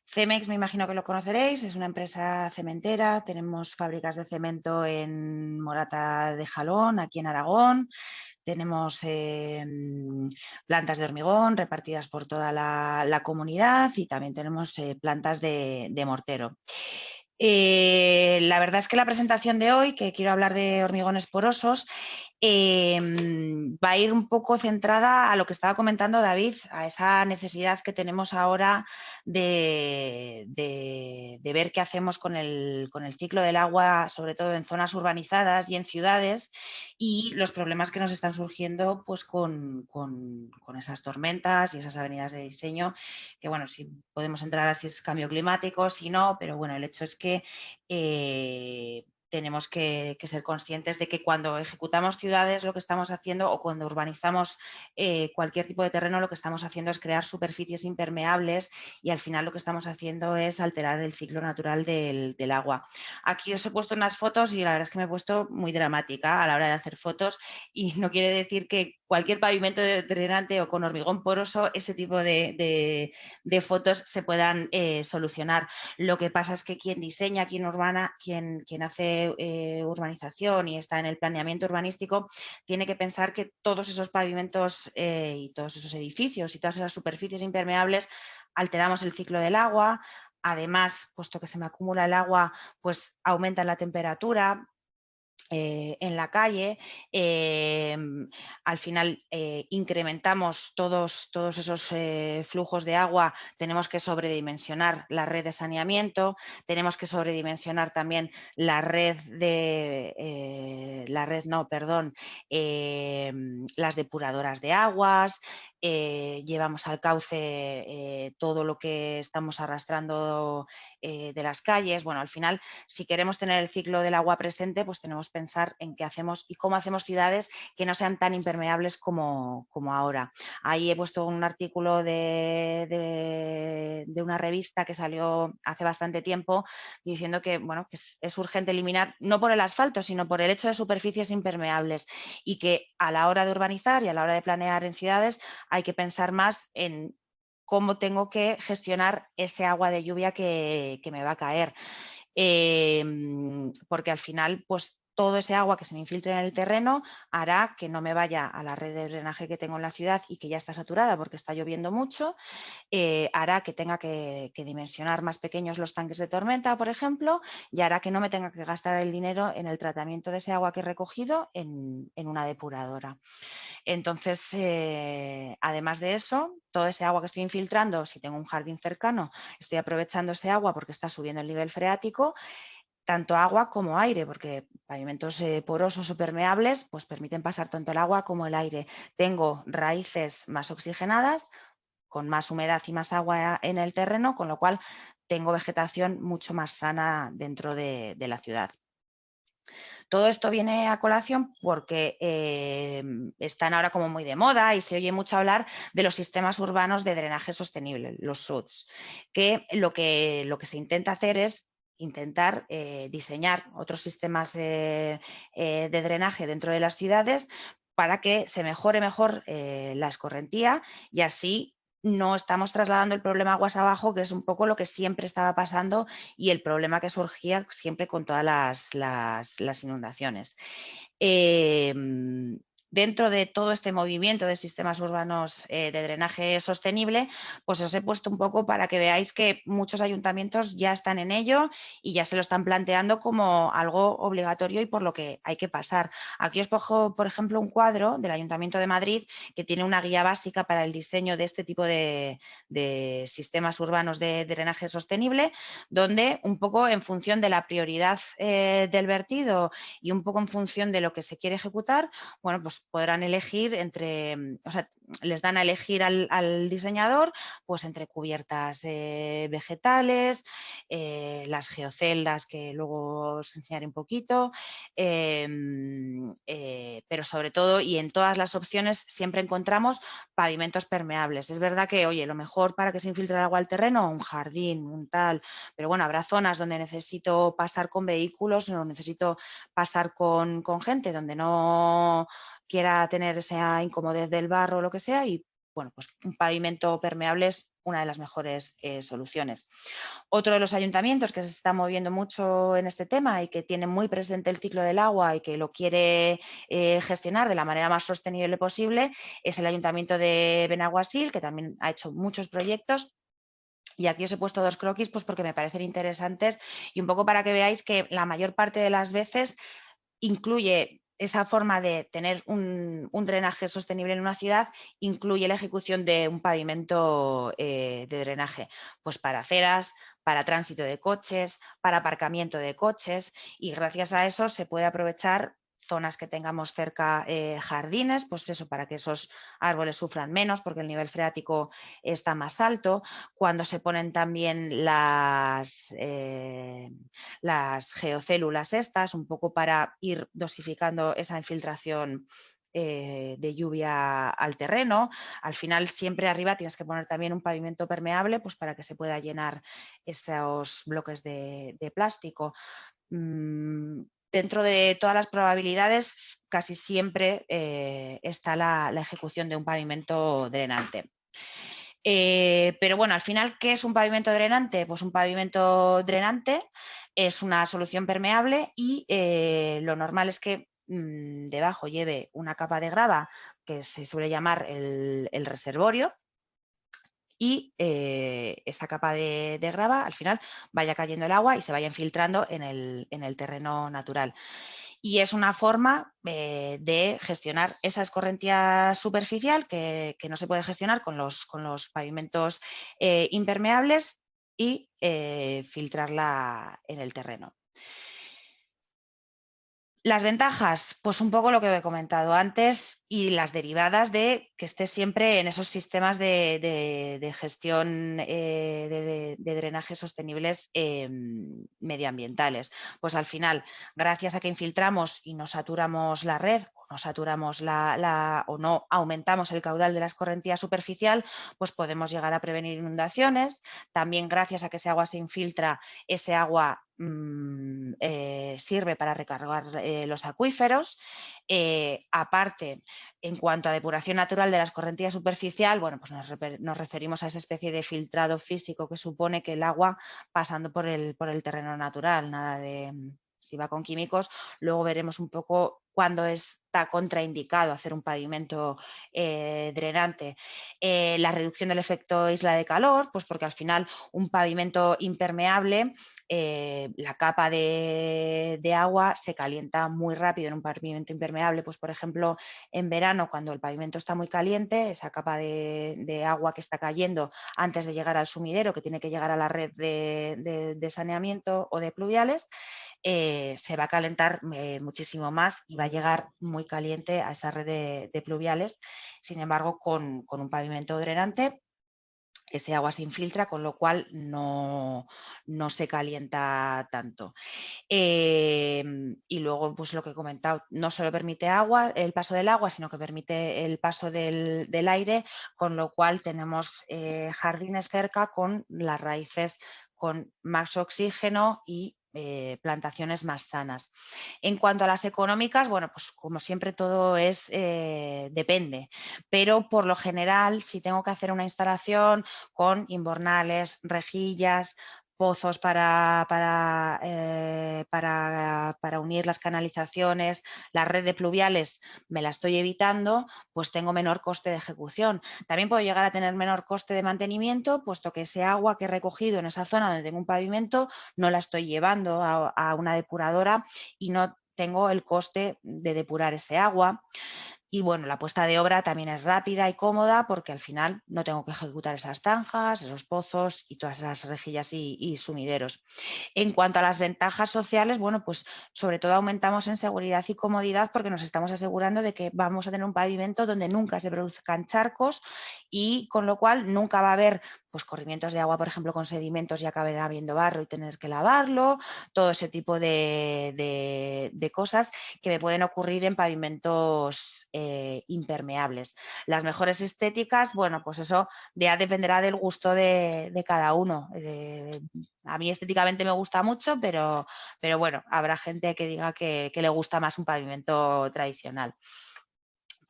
Cemex, me imagino que lo conoceréis, es una empresa cementera. Tenemos fábricas de cemento en Morata de Jalón, aquí en Aragón. Tenemos plantas de hormigón repartidas por toda la comunidad y también tenemos plantas de mortero. La verdad es que la presentación de hoy, que quiero hablar de hormigones porosos, va a ir un poco centrada a lo que estaba comentando David, a esa necesidad que tenemos ahora de ver qué hacemos con el ciclo del agua, sobre todo en zonas urbanizadas y en ciudades, y los problemas que nos están surgiendo pues, con esas tormentas y esas avenidas de diseño, que bueno, si podemos entrar a si es cambio climático, si no, pero bueno, el hecho es que tenemos que ser conscientes de que cuando ejecutamos ciudades lo que estamos haciendo, o cuando urbanizamos cualquier tipo de terreno, lo que estamos haciendo es crear superficies impermeables y al final lo que estamos haciendo es alterar el ciclo natural del agua. Aquí os he puesto unas fotos y la verdad es que me he puesto muy dramática a la hora de hacer fotos, y no quiere decir que cualquier pavimento drenante o con hormigón poroso ese tipo de fotos se puedan solucionar. Lo que pasa es que quien diseña, quien hace urbanización y está en el planeamiento urbanístico, tiene que pensar que todos esos pavimentos y todos esos edificios y todas esas superficies impermeables alteramos el ciclo del agua. Además, puesto que se me acumula el agua, pues aumenta la temperatura en la calle. Al final incrementamos todos esos flujos de agua. Tenemos que sobredimensionar la red de saneamiento, tenemos que sobredimensionar también la red las depuradoras de aguas. Llevamos al cauce todo lo que estamos arrastrando de las calles. Bueno, al final, si queremos tener el ciclo del agua presente, pues tenemos que pensar en qué hacemos y cómo hacemos ciudades que no sean tan impermeables como ahora. Ahí he puesto un artículo de una revista que salió hace bastante tiempo diciendo que, bueno, que es urgente eliminar, no por el asfalto, sino por el hecho de superficies impermeables, y que a la hora de urbanizar y a la hora de planear en ciudades hay que pensar más en cómo tengo que gestionar ese agua de lluvia que me va a caer. Porque al final, pues todo ese agua que se me infiltre en el terreno hará que no me vaya a la red de drenaje que tengo en la ciudad y que ya está saturada porque está lloviendo mucho. Hará que tenga que dimensionar más pequeños los tanques de tormenta, por ejemplo, y hará que no me tenga que gastar el dinero en el tratamiento de ese agua que he recogido en una depuradora. Entonces, además de eso, todo ese agua que estoy infiltrando, si tengo un jardín cercano, estoy aprovechando ese agua porque está subiendo el nivel freático, tanto agua como aire, porque pavimentos porosos o permeables pues permiten pasar tanto el agua como el aire. Tengo raíces más oxigenadas, con más humedad y más agua en el terreno, con lo cual tengo vegetación mucho más sana dentro de la ciudad. Todo esto viene a colación porque están ahora como muy de moda y se oye mucho hablar de los sistemas urbanos de drenaje sostenible, los SUDS, que lo que se intenta hacer es intentar diseñar otros sistemas de drenaje dentro de las ciudades para que se mejore mejor la escorrentía, y así no estamos trasladando el problema aguas abajo, que es un poco lo que siempre estaba pasando y el problema que surgía siempre con todas las inundaciones. Eh, Dentro de todo este movimiento de sistemas urbanos de drenaje sostenible, pues os he puesto un poco para que veáis que muchos ayuntamientos ya están en ello y ya se lo están planteando como algo obligatorio y por lo que hay que pasar. Aquí os pongo, por ejemplo, un cuadro del Ayuntamiento de Madrid que tiene una guía básica para el diseño de este tipo de sistemas urbanos de drenaje sostenible, donde un poco en función de la prioridad del vertido y un poco en función de lo que se quiere ejecutar, bueno, pues podrán elegir entre, o sea, les dan a elegir al diseñador, pues entre cubiertas vegetales, las geoceldas, que luego os enseñaré un poquito, pero sobre todo y en todas las opciones siempre encontramos pavimentos permeables. Es verdad que, oye, lo mejor para que se infiltre el agua al terreno, un jardín, un tal, pero bueno, habrá zonas donde necesito pasar con vehículos, no necesito pasar con gente, donde no quiera tener esa incomodidad del barro o lo que sea, y bueno, pues un pavimento permeable es una de las mejores soluciones. Otro de los ayuntamientos que se está moviendo mucho en este tema y que tiene muy presente el ciclo del agua y que lo quiere gestionar de la manera más sostenible posible es el Ayuntamiento de Benaguasil, que también ha hecho muchos proyectos. Y aquí os he puesto 2 croquis pues porque me parecen interesantes y un poco para que veáis que la mayor parte de las veces incluye esa forma de tener un drenaje sostenible en una ciudad, incluye la ejecución de un pavimento de drenaje, pues para aceras, para tránsito de coches, para aparcamiento de coches, y gracias a eso se puede aprovechar zonas que tengamos cerca, jardines, pues eso, para que esos árboles sufran menos porque el nivel freático está más alto. Cuando se ponen también las geocélulas estas, un poco para ir dosificando esa infiltración de lluvia al terreno. Al final siempre arriba tienes que poner también un pavimento permeable pues para que se pueda llenar esos bloques de plástico. Dentro de todas las probabilidades casi siempre está la ejecución de un pavimento drenante. Pero bueno, al final, ¿qué es un pavimento drenante? Pues un pavimento drenante es una solución permeable y lo normal es que debajo lleve una capa de grava que se suele llamar el reservorio y esa capa de grava al final vaya cayendo el agua y se vaya infiltrando en el terreno natural. Y es una forma de gestionar esa escorrentía superficial que no se puede gestionar con los pavimentos impermeables y filtrarla en el terreno. Las ventajas, pues un poco lo que he comentado antes y las derivadas de que esté siempre en esos sistemas de gestión de drenajes sostenibles medioambientales. Pues al final, gracias a que infiltramos y no saturamos la red o no saturamos o no aumentamos el caudal de la escorrentía superficial, pues podemos llegar a prevenir inundaciones. También gracias a que ese agua se infiltra, ese agua sirve para recargar los acuíferos. Aparte, en cuanto a depuración natural de la escorrentía superficial, bueno, pues nos referimos a esa especie de filtrado físico que supone que el agua pasando por el terreno natural, nada de si va con químicos. Luego veremos un poco cuándo está contraindicado hacer un pavimento drenante. La reducción del efecto isla de calor, pues porque al final un pavimento impermeable, la capa de agua se calienta muy rápido en un pavimento impermeable. Pues por ejemplo, en verano, cuando el pavimento está muy caliente, esa capa de agua que está cayendo antes de llegar al sumidero, que tiene que llegar a la red de saneamiento o de pluviales, se va a calentar muchísimo más y va a llegar muy caliente a esa red de pluviales. Sin embargo, con un pavimento drenante, ese agua se infiltra, con lo cual no se calienta tanto. Y luego, pues lo que he comentado, no solo permite el paso del agua, sino que permite el paso del aire, con lo cual tenemos jardines cerca con las raíces con más oxígeno y plantaciones más sanas. En cuanto a las económicas, bueno, pues como siempre todo depende, pero por lo general, si tengo que hacer una instalación con invernales, rejillas, pozos para unir las canalizaciones, la red de pluviales me la estoy evitando, pues tengo menor coste de ejecución. También puedo llegar a tener menor coste de mantenimiento, puesto que ese agua que he recogido en esa zona donde tengo un pavimento no la estoy llevando a una depuradora y no tengo el coste de depurar ese agua. Y bueno, la puesta de obra también es rápida y cómoda porque al final no tengo que ejecutar esas zanjas, esos pozos y todas esas rejillas y sumideros. En cuanto a las ventajas sociales, bueno, pues sobre todo aumentamos en seguridad y comodidad porque nos estamos asegurando de que vamos a tener un pavimento donde nunca se produzcan charcos y con lo cual nunca va a haber pues corrimientos de agua, por ejemplo, con sedimentos y acabará habiendo barro y tener que lavarlo, todo ese tipo de cosas que me pueden ocurrir en pavimentos impermeables. Las mejores estéticas, bueno, pues eso ya dependerá del gusto de cada uno. A mí estéticamente me gusta mucho, pero bueno, habrá gente que diga que le gusta más un pavimento tradicional.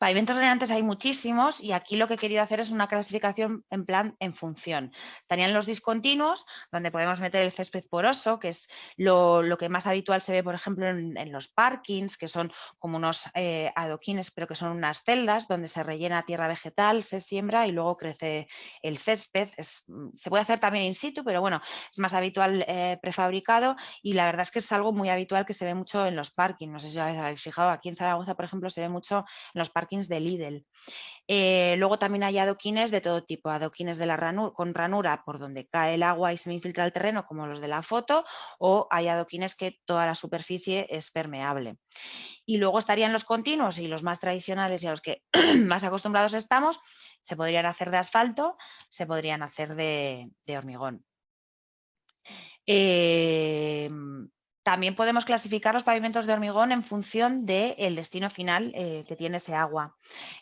Pavimentos drenables hay muchísimos y aquí lo que he querido hacer es una clasificación en plan en función. Estarían los discontinuos, donde podemos meter el césped poroso, que es lo que más habitual se ve, por ejemplo, en los parkings, que son como unos adoquines, pero que son unas celdas donde se rellena tierra vegetal, se siembra y luego crece el césped. Se puede hacer también in situ, pero bueno, es más habitual prefabricado y la verdad es que es algo muy habitual que se ve mucho en los parkings. No sé si os habéis fijado, aquí en Zaragoza, por ejemplo, se ve mucho en los parkings de Lidl. Luego también hay adoquines de todo tipo, adoquines de con ranura por donde cae el agua y se infiltra el terreno, como los de la foto, o hay adoquines que toda la superficie es permeable. Y luego estarían los continuos y los más tradicionales y a los que más acostumbrados estamos, se podrían hacer de asfalto, se podrían hacer de hormigón. También podemos clasificar los pavimentos de hormigón en función del destino final que tiene ese agua.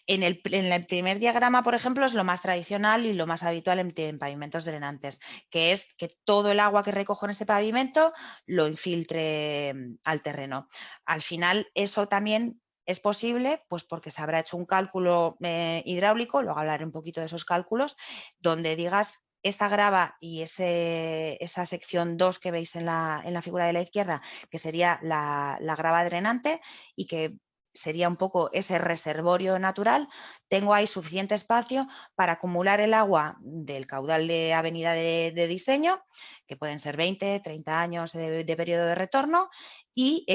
En el primer diagrama, por ejemplo, es lo más tradicional y lo más habitual en pavimentos drenantes, que es que todo el agua que recojo en ese pavimento lo infiltre al terreno. Al final, eso también es posible, pues porque se habrá hecho un cálculo hidráulico, luego hablaré un poquito de esos cálculos, donde digas esta grava y esa sección 2 que veis en la figura de la izquierda, que sería la grava drenante y que sería un poco ese reservorio natural, tengo ahí suficiente espacio para acumular el agua del caudal de avenida de diseño, que pueden ser 20, 30 años de periodo de retorno, y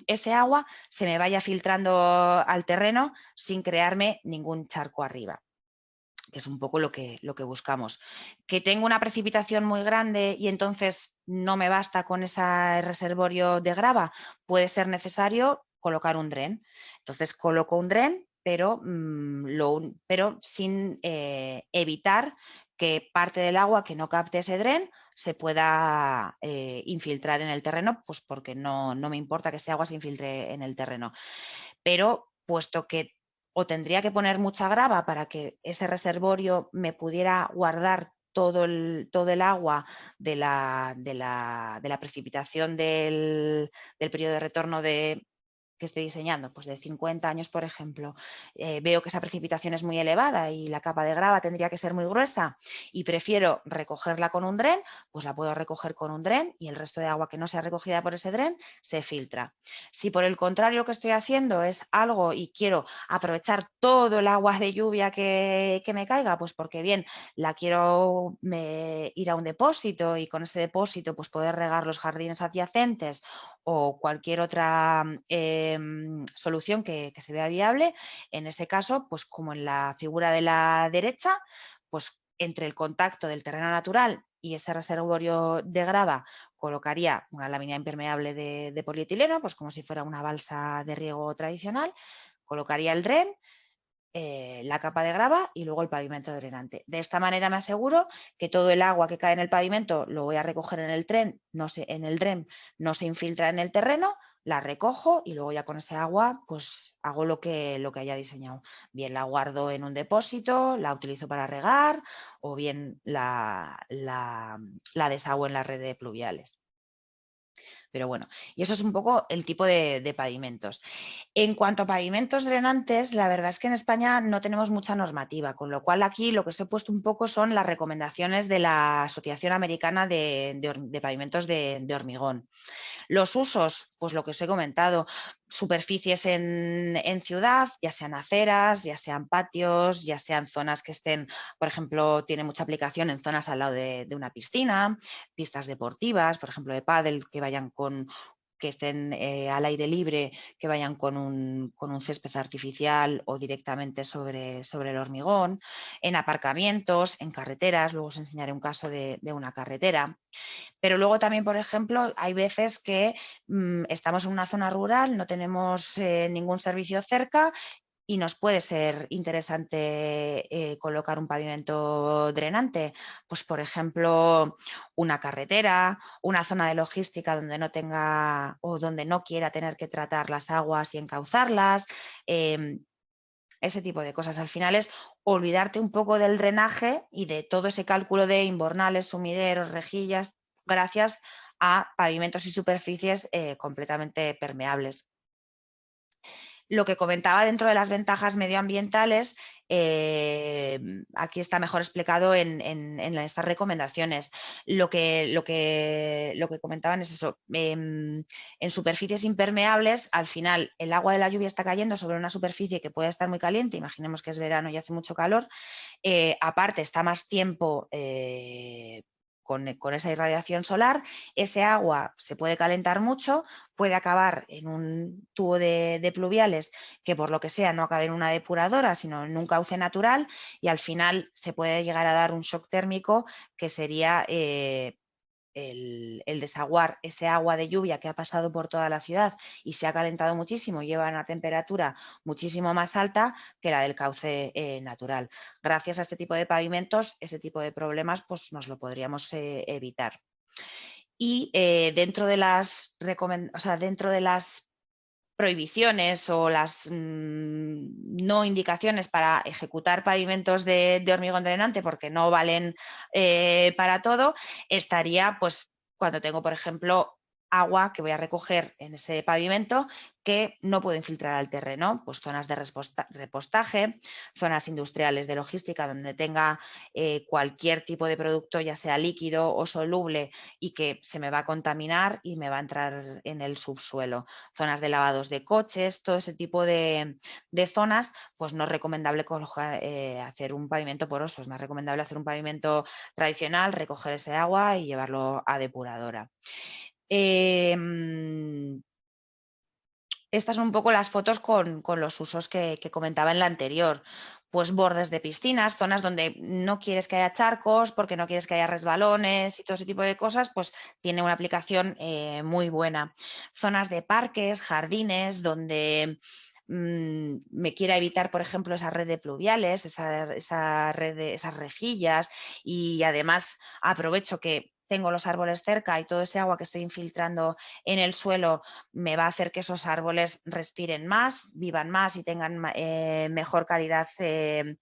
ese agua se me vaya filtrando al terreno sin crearme ningún charco arriba, que es un poco lo que buscamos. Que tengo una precipitación muy grande y entonces no me basta con ese reservorio de grava, puede ser necesario colocar un dren. Entonces coloco un dren, pero sin evitar que parte del agua que no capte ese dren se pueda infiltrar en el terreno, pues porque no me importa que ese agua se infiltre en el terreno. Pero puesto que o tendría que poner mucha grava para que ese reservorio me pudiera guardar todo el agua de la precipitación del periodo de retorno que esté diseñando, pues de 50 años, por ejemplo, veo que esa precipitación es muy elevada y la capa de grava tendría que ser muy gruesa y prefiero recogerla con un dren, pues la puedo recoger con un dren y el resto de agua que no sea recogida por ese dren se filtra. Si por el contrario lo que estoy haciendo es algo y quiero aprovechar todo el agua de lluvia que me caiga, pues porque bien, la quiero ir a un depósito y con ese depósito pues poder regar los jardines adyacentes o cualquier otra solución que se vea viable, en ese caso, pues como en la figura de la derecha, pues entre el contacto del terreno natural y ese reservorio de grava colocaría una lámina impermeable de polietileno, pues como si fuera una balsa de riego tradicional, colocaría el dren, la capa de grava y luego el pavimento drenante. De esta manera me aseguro que todo el agua que cae en el pavimento lo voy a recoger en el dren, no se infiltra en el terreno, la recojo y luego ya con ese agua pues hago lo que haya diseñado. Bien la guardo en un depósito, la utilizo para regar o bien la deshago en las redes pluviales. Pero bueno, y eso es un poco el tipo de pavimentos. En cuanto a pavimentos drenantes, la verdad es que en España no tenemos mucha normativa, con lo cual aquí lo que os he puesto un poco son las recomendaciones de la Asociación Americana de Pavimentos de Hormigón. Los usos, pues lo que os he comentado, superficies en ciudad, ya sean aceras, ya sean patios, ya sean zonas que estén, por ejemplo, tiene mucha aplicación en zonas al lado de una piscina, pistas deportivas, por ejemplo, de pádel, que estén al aire libre, que vayan con un césped artificial o directamente sobre el hormigón, en aparcamientos, en carreteras, luego os enseñaré un caso de una carretera. Pero luego también, por ejemplo, hay veces que estamos en una zona rural, no tenemos ningún servicio cerca y nos puede ser interesante colocar un pavimento drenante. Pues, por ejemplo, una carretera, una zona de logística donde no tenga o donde no quiera tener que tratar las aguas y encauzarlas. Ese tipo de cosas. Al final es olvidarte un poco del drenaje y de todo ese cálculo de invernales, sumideros, rejillas, gracias a pavimentos y superficies completamente permeables. Lo que comentaba dentro de las ventajas medioambientales, aquí está mejor explicado en estas recomendaciones. Lo que comentaban es eso. En superficies impermeables, al final el agua de la lluvia está cayendo sobre una superficie que puede estar muy caliente, imaginemos que es verano y hace mucho calor, aparte está más tiempo con esa irradiación solar, ese agua se puede calentar mucho, puede acabar en un tubo de pluviales que por lo que sea no acabe en una depuradora, sino en un cauce natural, y al final se puede llegar a dar un shock térmico que sería el desaguar ese agua de lluvia que ha pasado por toda la ciudad y se ha calentado muchísimo, lleva una temperatura muchísimo más alta que la del cauce natural. Gracias a este tipo de pavimentos, ese tipo de problemas pues nos lo podríamos evitar. Y dentro de las prohibiciones o las no indicaciones para ejecutar pavimentos de hormigón drenante, porque no valen para todo, estaría pues cuando tengo, por ejemplo, agua que voy a recoger en ese pavimento que no puedo infiltrar al terreno, pues zonas de repostaje, zonas industriales de logística donde tenga cualquier tipo de producto, ya sea líquido o soluble, y que se me va a contaminar y me va a entrar en el subsuelo. Zonas de lavados de coches, todo ese tipo de zonas, pues no es recomendable hacer un pavimento poroso, es más recomendable hacer un pavimento tradicional, recoger ese agua y llevarlo a depuradora. Estas son un poco las fotos con los usos que comentaba en la anterior. Pues bordes de piscinas, zonas donde no quieres que haya charcos, porque no quieres que haya resbalones y todo ese tipo de cosas, pues tiene una aplicación muy buena. Zonas de parques, jardines, donde me quiera evitar, por ejemplo, esa red de pluviales, esa red de esas rejillas, y además aprovecho que tengo los árboles cerca y todo ese agua que estoy infiltrando en el suelo me va a hacer que esos árboles respiren más, vivan más y tengan mejor calidad de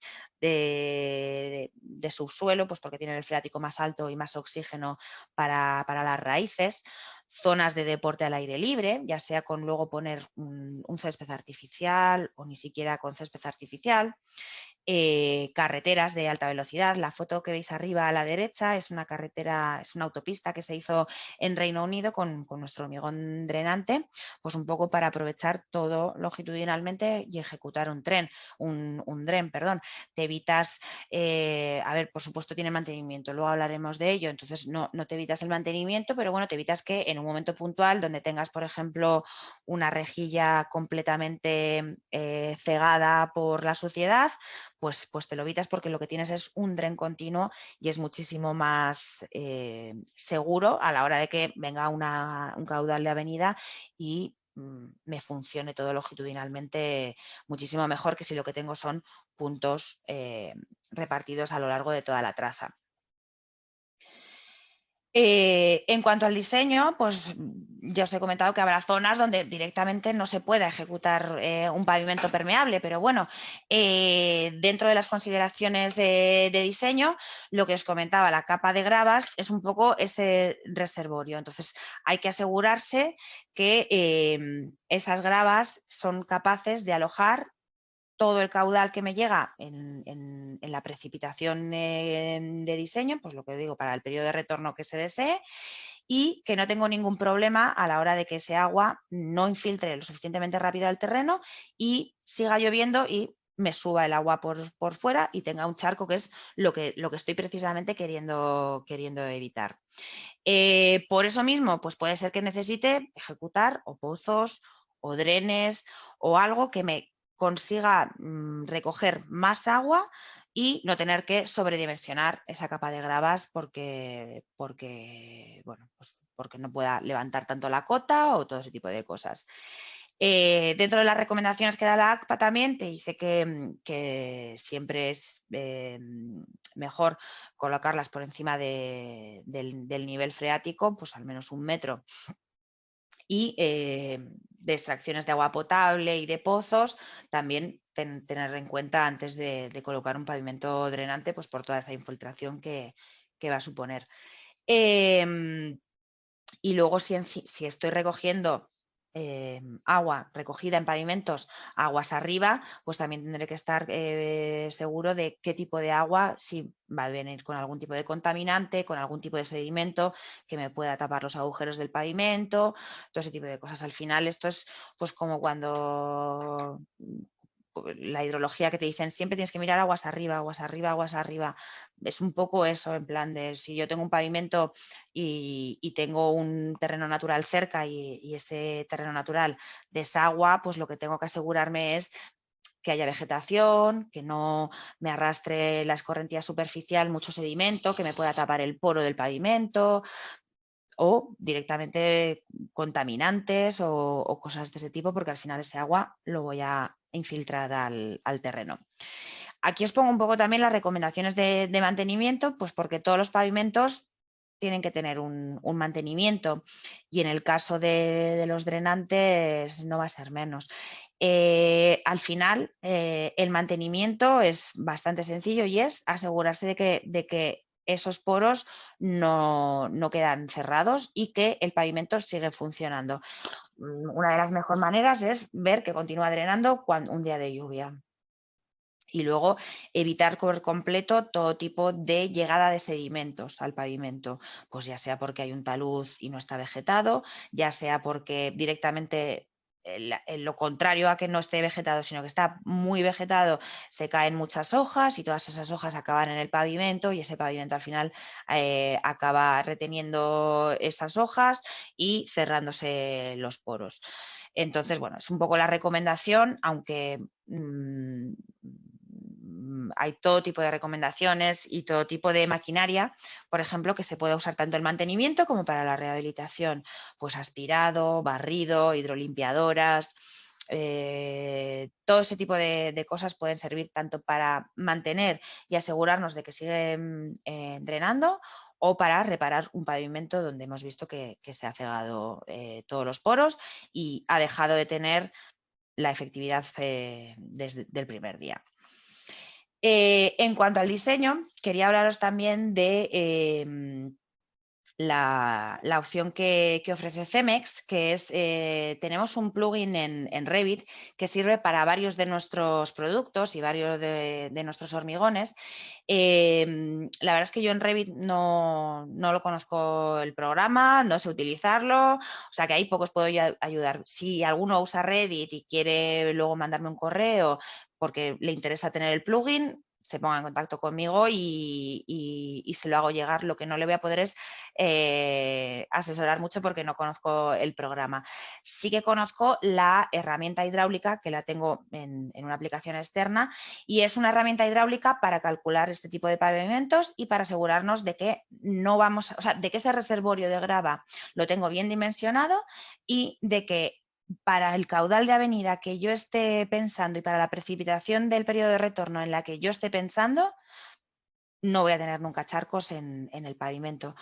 subsuelo, pues porque tienen el freático más alto y más oxígeno para las raíces. Zonas de deporte al aire libre, ya sea con luego poner un césped artificial o ni siquiera con césped artificial. Carreteras de alta velocidad. La foto que veis arriba a la derecha es una carretera, es una autopista que se hizo en Reino Unido con nuestro hormigón drenante, pues un poco para aprovechar todo longitudinalmente y ejecutar un dren, perdón. Te evitas, a ver, por supuesto tiene mantenimiento, luego hablaremos de ello, entonces no te evitas el mantenimiento, pero bueno, te evitas que en un momento puntual donde tengas, por ejemplo, una rejilla completamente cegada por la suciedad, pues te lo evitas, porque lo que tienes es un dren continuo y es muchísimo más seguro a la hora de que venga un caudal de avenida y me funcione todo longitudinalmente muchísimo mejor que si lo que tengo son puntos repartidos a lo largo de toda la traza. En cuanto al diseño, pues ya os he comentado que habrá zonas donde directamente no se pueda ejecutar un pavimento permeable, pero bueno, dentro de las consideraciones de diseño, lo que os comentaba, la capa de gravas es un poco ese reservorio. Entonces, hay que asegurarse que esas gravas son capaces de alojar todo el caudal que me llega en la precipitación de diseño, pues lo que digo, para el periodo de retorno que se desee, y que no tengo ningún problema a la hora de que ese agua no infiltre lo suficientemente rápido al terreno y siga lloviendo y me suba el agua por fuera y tenga un charco, que es lo que estoy precisamente queriendo evitar. Por eso mismo, pues puede ser que necesite ejecutar o pozos o drenes o algo que me consiga recoger más agua y no tener que sobredimensionar esa capa de gravas bueno, pues porque no pueda levantar tanto la cota o todo ese tipo de cosas. Dentro de las recomendaciones que da la ACPA también te dice que siempre es mejor colocarlas por encima del nivel freático, pues al menos 1 metro. Y de extracciones de agua potable y de pozos, también tener en cuenta antes de colocar un pavimento drenante, pues por toda esa infiltración que va a suponer. Y luego si estoy recogiendo agua recogida en pavimentos aguas arriba, pues también tendré que estar seguro de qué tipo de agua, si va a venir con algún tipo de contaminante, con algún tipo de sedimento que me pueda tapar los agujeros del pavimento, todo ese tipo de cosas. Al final esto es pues como cuando la hidrología que te dicen siempre tienes que mirar aguas arriba, aguas arriba, aguas arriba. Es un poco eso, en plan de si yo tengo un pavimento y tengo un terreno natural cerca y ese terreno natural desagua, pues lo que tengo que asegurarme es que haya vegetación, que no me arrastre la escorrentía superficial mucho sedimento, que me pueda tapar el poro del pavimento o directamente contaminantes o cosas de ese tipo, porque al final ese agua lo voy a infiltrar al terreno. Aquí os pongo un poco también las recomendaciones de mantenimiento, pues porque todos los pavimentos tienen que tener un mantenimiento y en el caso de los drenantes no va a ser menos. Al final, el mantenimiento es bastante sencillo y es asegurarse de que esos poros no quedan cerrados y que el pavimento sigue funcionando. Una de las mejores maneras es ver que continúa drenando un día de lluvia. Y luego evitar por completo todo tipo de llegada de sedimentos al pavimento, pues ya sea porque hay un talud y no está vegetado, ya sea porque directamente lo contrario a que no esté vegetado, sino que está muy vegetado, se caen muchas hojas y todas esas hojas acaban en el pavimento y ese pavimento al final acaba reteniendo esas hojas y cerrándose los poros. Entonces, bueno, es un poco la recomendación, aunque hay todo tipo de recomendaciones y todo tipo de maquinaria, por ejemplo, que se puede usar tanto en mantenimiento como para la rehabilitación, pues aspirado, barrido, hidrolimpiadoras, todo ese tipo de cosas pueden servir tanto para mantener y asegurarnos de que siguen drenando o para reparar un pavimento donde hemos visto que se ha cegado todos los poros y ha dejado de tener la efectividad desde el primer día. En cuanto al diseño, quería hablaros también de la opción que ofrece Cemex, que es, tenemos un plugin en Revit que sirve para varios de nuestros productos y varios de nuestros hormigones. La verdad es que yo en Revit no lo conozco el programa, no sé utilizarlo, o sea que ahí pocos puedo ayudar. Si alguno usa Revit y quiere luego mandarme un correo porque le interesa tener el plugin, se ponga en contacto conmigo y se lo hago llegar. Lo que no le voy a poder es asesorar mucho porque no conozco el programa. Sí que conozco la herramienta hidráulica, que la tengo en una aplicación externa, y es una herramienta hidráulica para calcular este tipo de pavimentos y para asegurarnos de que no vamos, o sea, de que ese reservorio de grava lo tengo bien dimensionado y de que para el caudal de avenida que yo esté pensando y para la precipitación del periodo de retorno en la que yo esté pensando, no voy a tener nunca charcos en el pavimento.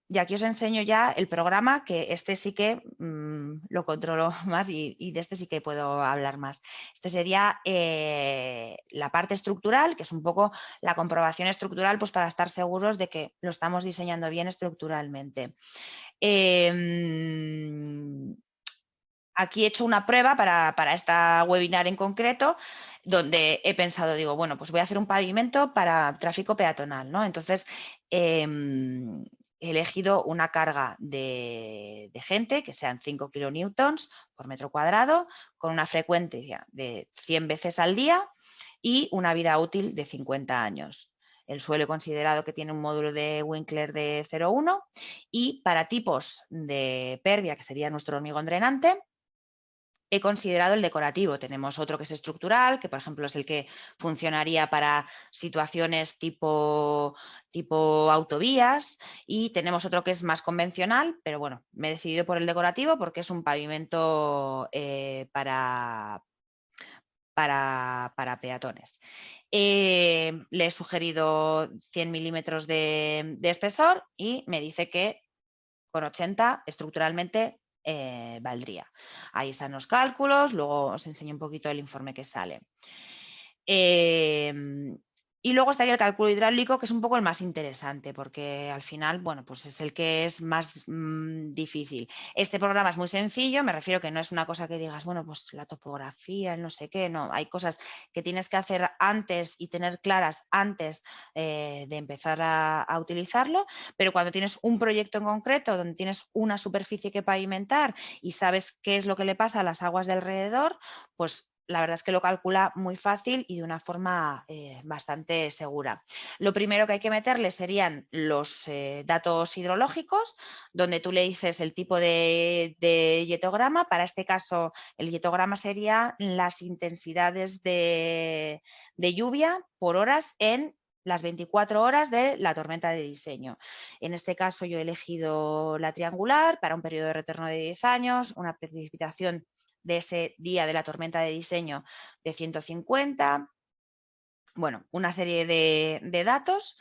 Y aquí os enseño ya el programa, que este sí que lo controlo más y de este sí que puedo hablar más. Este sería la parte estructural, que es un poco la comprobación estructural, pues para estar seguros de que lo estamos diseñando bien estructuralmente. Aquí he hecho una prueba para esta webinar en concreto, donde he pensado, digo, bueno, pues voy a hacer un pavimento para tráfico peatonal, ¿no? Entonces, he elegido una carga de gente que sean 5 kilonewtons por metro cuadrado, con una frecuencia de 100 veces al día y una vida útil de 50 años. El suelo he considerado que tiene un módulo de Winkler de 0,1 y para tipos de pervia, que sería nuestro hormigón drenante, he considerado el decorativo. Tenemos otro que es estructural, que por ejemplo es el que funcionaría para situaciones tipo autovías, y tenemos otro que es más convencional, pero bueno, me he decidido por el decorativo porque es un pavimento para peatones. Le he sugerido 100 milímetros de espesor y me dice que con 80 estructuralmente valdría. Ahí están los cálculos, luego os enseño un poquito el informe que sale. Y luego estaría el cálculo hidráulico, que es un poco el más interesante, porque al final, bueno, pues es el que es más difícil. Este programa es muy sencillo, me refiero que no es una cosa que digas, bueno, pues la topografía, el no sé qué, no, hay cosas que tienes que hacer antes y tener claras antes de empezar a utilizarlo, pero cuando tienes un proyecto en concreto donde tienes una superficie que pavimentar y sabes qué es lo que le pasa a las aguas de alrededor, pues la verdad es que lo calcula muy fácil y de una forma bastante segura. Lo primero que hay que meterle serían los datos hidrológicos, donde tú le dices el tipo de hietograma. Para este caso, el hietograma sería las intensidades de lluvia por horas en las 24 horas de la tormenta de diseño. En este caso yo he elegido la triangular para un periodo de retorno de 10 años, una precipitación de ese día de la tormenta de diseño de 150, bueno, una serie de datos.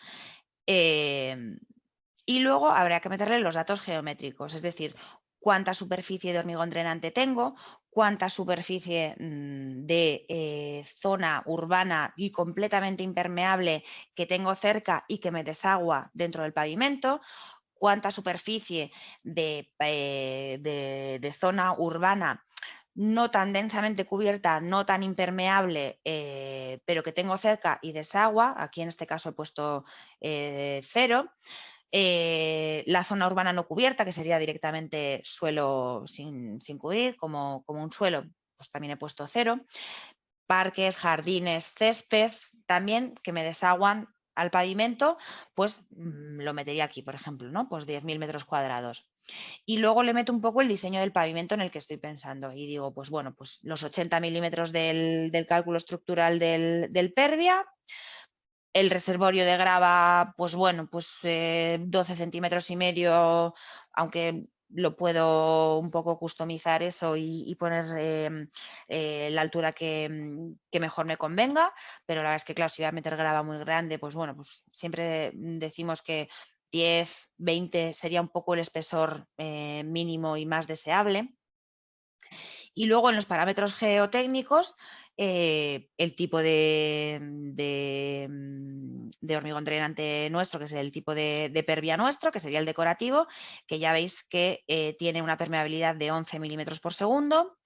Y luego habrá que meterle los datos geométricos, es decir, cuánta superficie de hormigón drenante tengo, cuánta superficie de zona urbana y completamente impermeable que tengo cerca y que me desagua dentro del pavimento, cuánta superficie de zona urbana no tan densamente cubierta, no tan impermeable, pero que tengo cerca y desagua. Aquí en este caso he puesto 0. La zona urbana no cubierta, que sería directamente suelo sin cubrir, como un suelo, pues también he puesto 0. Parques, jardines, césped, también que me desaguan al pavimento, pues lo metería aquí, por ejemplo, ¿no? Pues 10.000 metros cuadrados. Y luego le meto un poco el diseño del pavimento en el que estoy pensando y digo, pues bueno, pues los 80 milímetros del cálculo estructural del Pervia, el reservorio de grava, pues bueno, pues 12 centímetros y medio, aunque lo puedo un poco customizar eso y poner la altura que mejor me convenga, pero la verdad es que claro, si voy a meter grava muy grande, pues bueno, pues siempre decimos que 10, 20 sería un poco el espesor mínimo y más deseable. Y luego en los parámetros geotécnicos, el tipo de hormigón drenante nuestro, que es el tipo de pervia nuestro, que sería el decorativo, que ya veis que tiene una permeabilidad de 11 milímetros por segundo.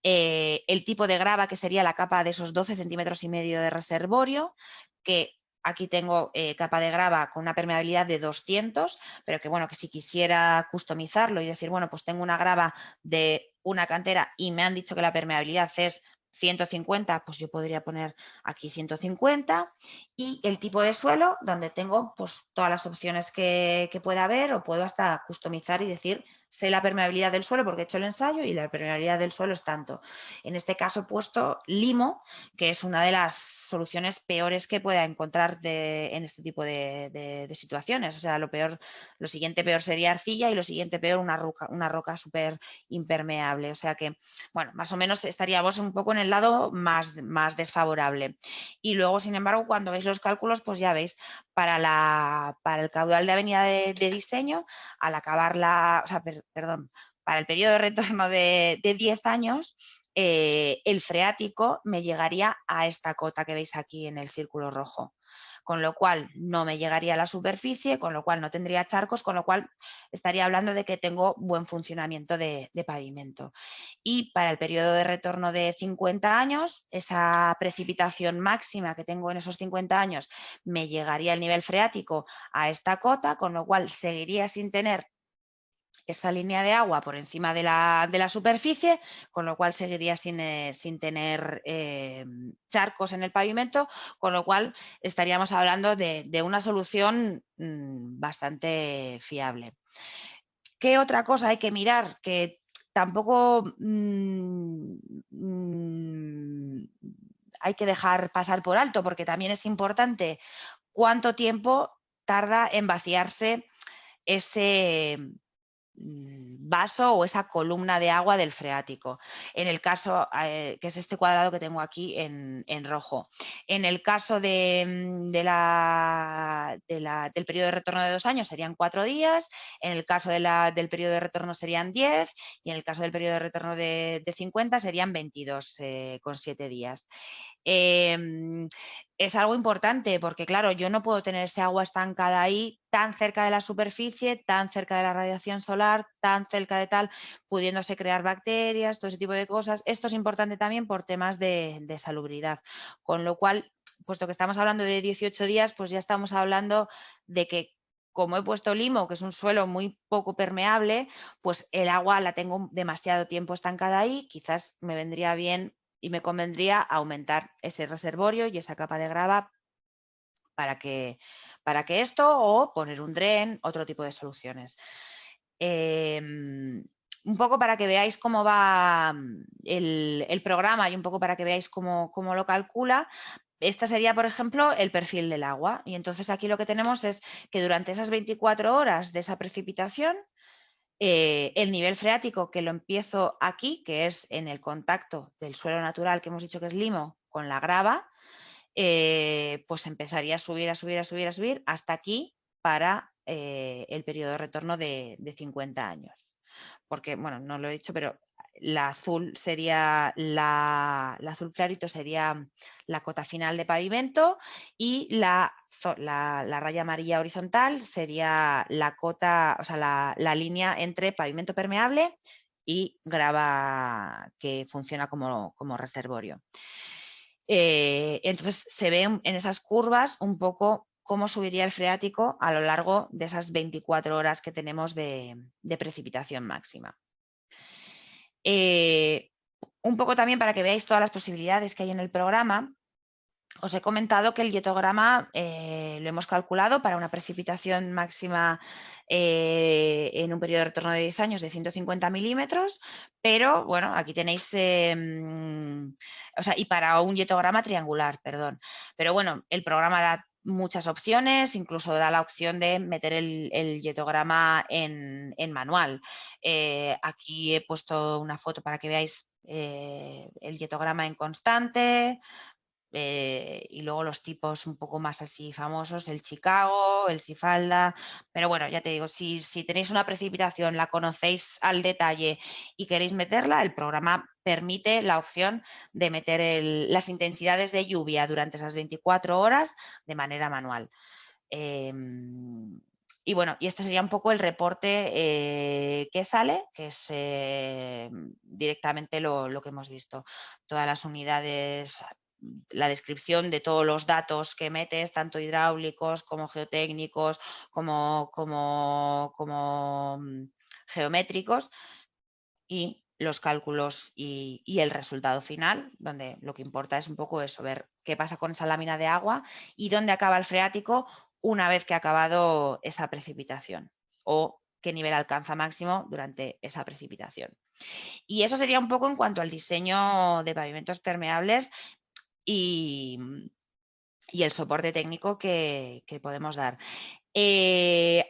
El tipo de grava, que sería la capa de esos 12 centímetros y medio de reservorio, que aquí tengo capa de grava con una permeabilidad de 200, pero que bueno, que si quisiera customizarlo y decir, bueno, pues tengo una grava de una cantera y me han dicho que la permeabilidad es 150, pues yo podría poner aquí 150. Y el tipo de suelo, donde tengo pues todas las opciones que pueda haber, o puedo hasta customizar y decir, sé la permeabilidad del suelo porque he hecho el ensayo y la permeabilidad del suelo es tanto. En este caso he puesto limo, que es una de las soluciones peores que pueda encontrar en este tipo de situaciones. O sea, lo siguiente peor sería arcilla y lo siguiente peor una roca súper impermeable. O sea que, bueno, más o menos estaríamos un poco en el lado más desfavorable. Y luego, sin embargo, cuando veis los cálculos, pues ya veis, para el caudal de avenida de diseño, al acabar perdón, para el periodo de retorno de 10 años, el freático me llegaría a esta cota que veis aquí en el círculo rojo, con lo cual no me llegaría a la superficie, con lo cual no tendría charcos, con lo cual estaría hablando de que tengo buen funcionamiento de pavimento. Y para el periodo de retorno de 50 años, esa precipitación máxima que tengo en esos 50 años me llegaría el nivel freático a esta cota, con lo cual seguiría sin tener esta línea de agua por encima de la superficie, con lo cual seguiría sin tener charcos en el pavimento, con lo cual estaríamos hablando de una solución bastante fiable. ¿Qué otra cosa hay que mirar? Que tampoco hay que dejar pasar por alto, porque también es importante cuánto tiempo tarda en vaciarse ese vaso o esa columna de agua del freático. En el caso, que es este cuadrado que tengo aquí en rojo. En el caso del periodo de retorno de 2 años serían 4 días, en el caso del periodo de retorno serían 10 y en el caso del periodo de retorno de 50 serían 22 con 7 días. Es algo importante porque, claro, yo no puedo tener ese agua estancada ahí tan cerca de la superficie, tan cerca de la radiación solar, tan cerca de tal, pudiéndose crear bacterias, todo ese tipo de cosas. Esto es importante también por temas de salubridad. Con lo cual, puesto que estamos hablando de 18 días, pues ya estamos hablando de que, como he puesto limo, que es un suelo muy poco permeable, pues el agua la tengo demasiado tiempo estancada ahí, quizás me vendría bien y me convendría aumentar ese reservorio y esa capa de grava para que esto, o poner un dren, otro tipo de soluciones. Un poco para que veáis cómo va el programa y un poco para que veáis cómo lo calcula. Este sería, por ejemplo, el perfil del agua. Y entonces aquí lo que tenemos es que durante esas 24 horas de esa precipitación, el nivel freático, que lo empiezo aquí, que es en el contacto del suelo natural que hemos dicho que es limo con la grava, pues empezaría a subir, a subir, a subir, a subir hasta aquí para el periodo de retorno de 50 años. Porque, bueno, no lo he dicho, pero la azul sería la azul clarito sería la cota final de pavimento y la raya amarilla horizontal sería la cota, o sea, la línea entre pavimento permeable y grava que funciona como reservorio. Entonces se ve en esas curvas un poco cómo subiría el freático a lo largo de esas 24 horas que tenemos de precipitación máxima. Un poco también para que veáis todas las posibilidades que hay en el programa, os he comentado que el dietograma lo hemos calculado para una precipitación máxima en un periodo de retorno de 10 años de 150 milímetros, pero bueno, aquí tenéis, o sea, y para un dietograma triangular, perdón. Pero bueno, el programa da muchas opciones, incluso da la opción de meter el dietograma en manual. Aquí he puesto una foto para que veáis el dietograma en constante. Y luego los tipos un poco más así famosos, el Chicago, el Sifalda, pero bueno, ya te digo, si tenéis una precipitación, la conocéis al detalle y queréis meterla, el programa permite la opción de meter las intensidades de lluvia durante esas 24 horas de manera manual. Y bueno, y este sería un poco el reporte que sale, que es directamente lo que hemos visto. Todas las unidades, la descripción de todos los datos que metes, tanto hidráulicos como geotécnicos, como geométricos, y los cálculos y el resultado final, donde lo que importa es un poco eso, ver qué pasa con esa lámina de agua y dónde acaba el freático una vez que ha acabado esa precipitación, o qué nivel alcanza máximo durante esa precipitación. Y eso sería un poco en cuanto al diseño de pavimentos permeables y el soporte técnico que podemos dar.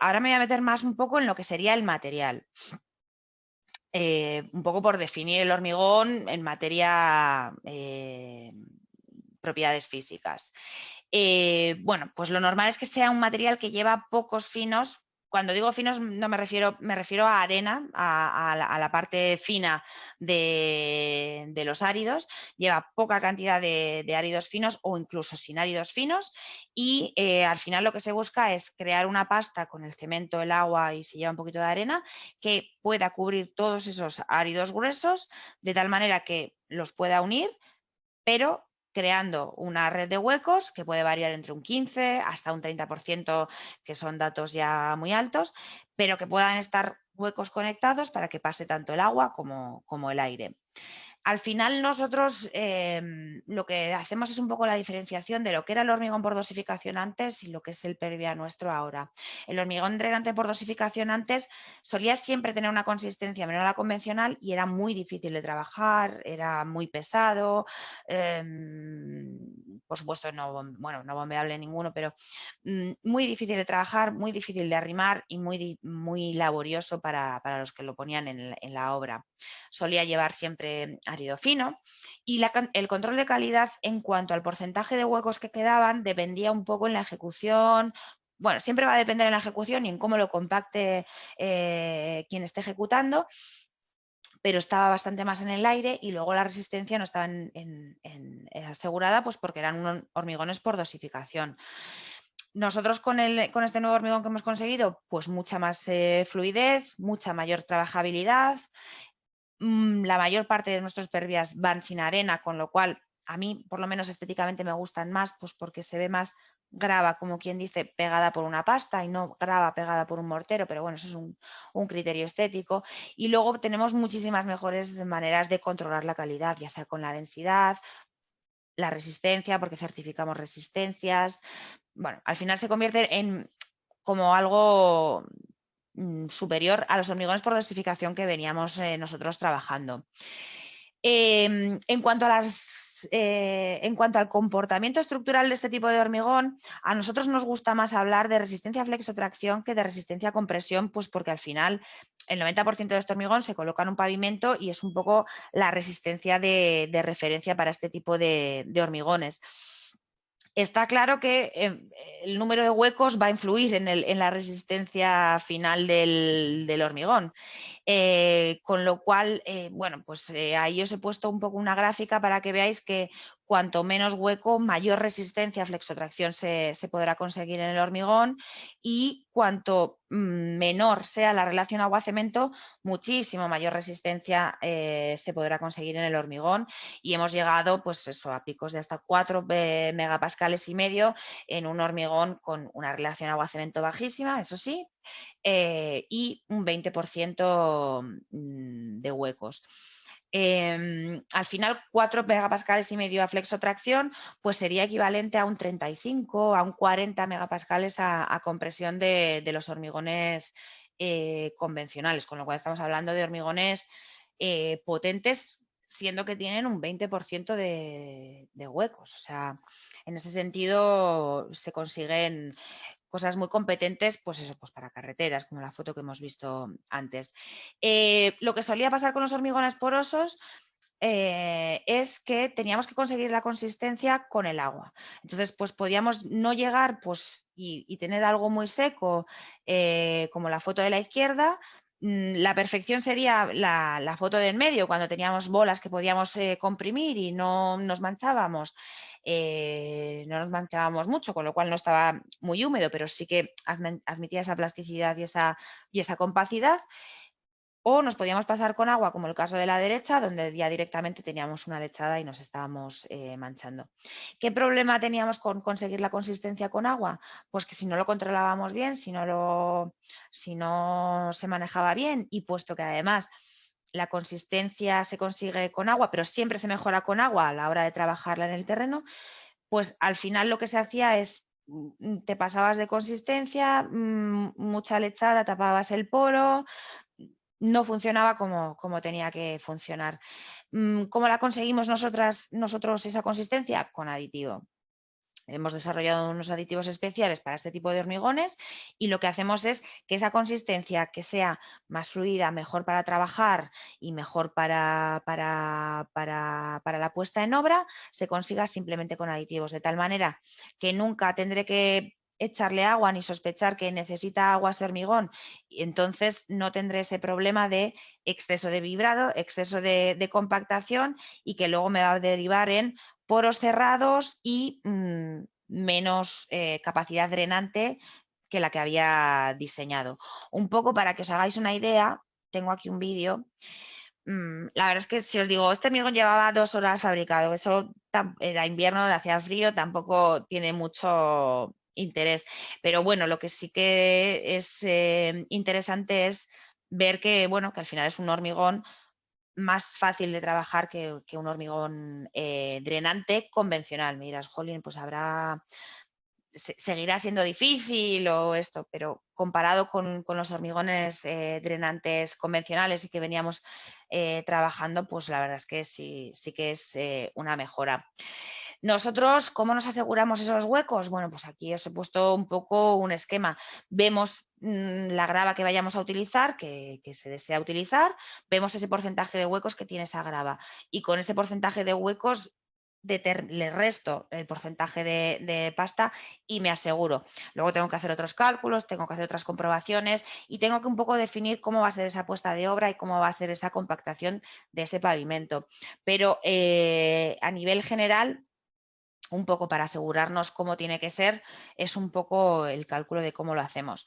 Ahora me voy a meter más un poco en lo que sería el material. Un poco por definir el hormigón en materia propiedades físicas. Bueno, pues lo normal es que sea un material que lleva pocos finos. Cuando digo finos no me refiero a arena, a la parte fina de los áridos. Lleva poca cantidad de áridos finos o incluso sin áridos finos, y al final lo que se busca es crear una pasta con el cemento, el agua y si lleva un poquito de arena que pueda cubrir todos esos áridos gruesos de tal manera que los pueda unir, pero creando una red de huecos que puede variar entre un 15 hasta un 30%, que son datos ya muy altos, pero que puedan estar huecos conectados para que pase tanto el agua como el aire. Al final nosotros lo que hacemos es un poco la diferenciación de lo que era el hormigón por dosificación antes y lo que es el Pervia nuestro ahora. El hormigón drenante por dosificación antes solía siempre tener una consistencia menor a la convencional y era muy difícil de trabajar, era muy pesado, por supuesto no bombeable ninguno, pero muy difícil de trabajar, muy difícil de arrimar y muy laborioso para los que lo ponían en la obra. Solía llevar siempre árido fino y el control de calidad en cuanto al porcentaje de huecos que quedaban dependía un poco en la ejecución. Bueno, siempre va a depender en la ejecución y en cómo lo compacte quien esté ejecutando, pero estaba bastante más en el aire y luego la resistencia no estaba asegurada, pues porque eran hormigones por dosificación. Nosotros con este nuevo hormigón que hemos conseguido, pues mucha más fluidez, mucha mayor trabajabilidad. La mayor parte de nuestros pervias van sin arena, con lo cual a mí, por lo menos estéticamente, me gustan más, pues porque se ve más grava, como quien dice, pegada por una pasta y no grava pegada por un mortero, pero bueno, eso es un criterio estético. Y luego tenemos muchísimas mejores maneras de controlar la calidad, ya sea con la densidad, la resistencia, porque certificamos resistencias. Bueno, al final se convierte en como algo superior a los hormigones por dosificación que veníamos nosotros trabajando. En cuanto al comportamiento estructural de este tipo de hormigón, a nosotros nos gusta más hablar de resistencia a flexotracción que de resistencia a compresión, pues porque al final el 90% de este hormigón se coloca en un pavimento y es un poco la resistencia de referencia para este tipo de hormigones. Está claro que el número de huecos va a influir en la resistencia final del hormigón. Con lo cual, bueno, pues ahí os he puesto un poco una gráfica para que veáis que cuanto menos hueco, mayor resistencia a flexotracción se podrá conseguir en el hormigón, y cuanto menor sea la relación agua-cemento, muchísimo mayor resistencia se podrá conseguir en el hormigón, y hemos llegado pues eso, a picos de hasta 4 megapascales y medio en un hormigón con una relación agua-cemento bajísima, eso sí, y un 20% de huecos. Al final, 4 megapascales y medio a flexotracción, pues sería equivalente a un 35, a un 40 megapascales a compresión de los hormigones convencionales, con lo cual estamos hablando de hormigones potentes, siendo que tienen un 20% de huecos. O sea, en ese sentido se consiguen cosas muy competentes, pues eso, pues para carreteras, como la foto que hemos visto antes. Lo que solía pasar con los hormigones porosos es que teníamos que conseguir la consistencia con el agua. Entonces, pues podíamos no llegar pues, y tener algo muy seco, como la foto de la izquierda. La perfección sería la foto de en medio, cuando teníamos bolas que podíamos comprimir y no nos manchábamos. No nos manchábamos mucho, con lo cual no estaba muy húmedo, pero sí que admitía esa plasticidad y esa compacidad. O nos podíamos pasar con agua, como el caso de la derecha, donde ya directamente teníamos una lechada y nos estábamos manchando. ¿Qué problema teníamos con conseguir la consistencia con agua? Pues que si no lo controlábamos bien, si no se manejaba bien, y puesto que además la consistencia se consigue con agua, pero siempre se mejora con agua a la hora de trabajarla en el terreno, pues al final lo que se hacía es te pasabas de consistencia, mucha lechada, tapabas el poro, no funcionaba como tenía que funcionar. ¿Cómo la conseguimos nosotros esa consistencia? Con aditivo. Hemos desarrollado unos aditivos especiales para este tipo de hormigones, y lo que hacemos es que esa consistencia que sea más fluida, mejor para trabajar y mejor para la puesta en obra, se consiga simplemente con aditivos, de tal manera que nunca tendré que echarle agua ni sospechar que necesita agua ese hormigón, y entonces no tendré ese problema de exceso de vibrado, exceso de compactación, y que luego me va a derivar en poros cerrados y menos capacidad drenante que la que había diseñado. Un poco para que os hagáis una idea, tengo aquí un vídeo. La verdad es que si os digo, este hormigón llevaba 2 horas fabricado, eso era invierno, hacía frío, tampoco tiene mucho interés. Pero bueno, lo que sí que es interesante es ver que, bueno, que al final es un hormigón más fácil de trabajar que un hormigón drenante convencional. Me dirás, jolín, pues seguirá siendo difícil o esto, pero comparado con los hormigones drenantes convencionales y que veníamos trabajando, pues la verdad es que sí que es una mejora. Nosotros, ¿cómo nos aseguramos esos huecos? Bueno, pues aquí os he puesto un poco un esquema. Vemos la grava que vayamos a utilizar, que se desea utilizar, vemos ese porcentaje de huecos que tiene esa grava, y con ese porcentaje de huecos le resto el porcentaje de pasta y me aseguro. Luego tengo que hacer otros cálculos, tengo que hacer otras comprobaciones y tengo que un poco definir cómo va a ser esa puesta de obra y cómo va a ser esa compactación de ese pavimento. Pero a nivel general, un poco para asegurarnos cómo tiene que ser, es un poco el cálculo de cómo lo hacemos.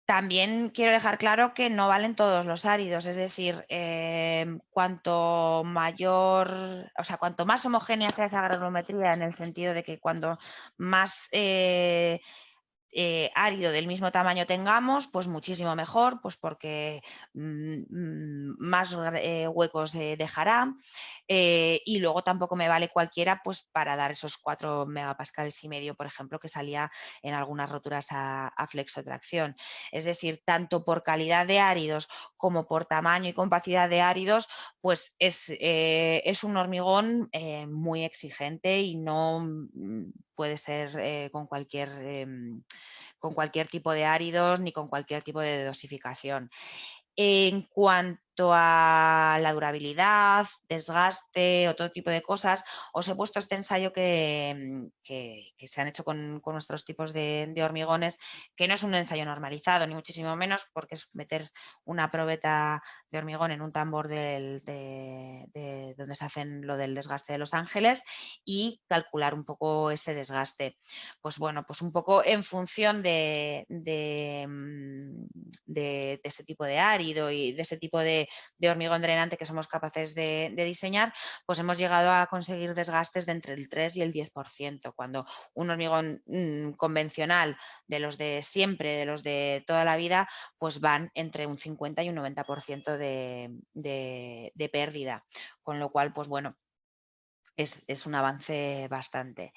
También quiero dejar claro que no valen todos los áridos, es decir, cuanto mayor, o sea, cuanto más homogénea sea esa granulometría, en el sentido de que cuando más árido del mismo tamaño tengamos, pues muchísimo mejor, pues porque más huecos dejará. Y luego tampoco me vale cualquiera pues para dar esos 4 megapascales y medio, por ejemplo, que salía en algunas roturas a flexotracción. Es decir, tanto por calidad de áridos como por tamaño y compacidad de áridos, pues es un hormigón muy exigente y no puede ser con cualquier tipo de áridos ni con cualquier tipo de dosificación. En cuanto a la durabilidad, desgaste o todo tipo de cosas, os he puesto este ensayo que se han hecho con nuestros tipos de hormigones, que no es un ensayo normalizado, ni muchísimo menos, porque es meter una probeta de hormigón en un tambor de donde se hacen lo del desgaste de Los Ángeles y calcular un poco ese desgaste. Pues bueno, pues un poco en función de ese tipo de árido y de ese tipo de hormigón drenante que somos capaces de diseñar, pues hemos llegado a conseguir desgastes de entre el 3 y el 10%, cuando un hormigón convencional de los de siempre, de los de toda la vida, pues van entre un 50 y un 90% de pérdida, con lo cual, pues bueno, es un avance bastante.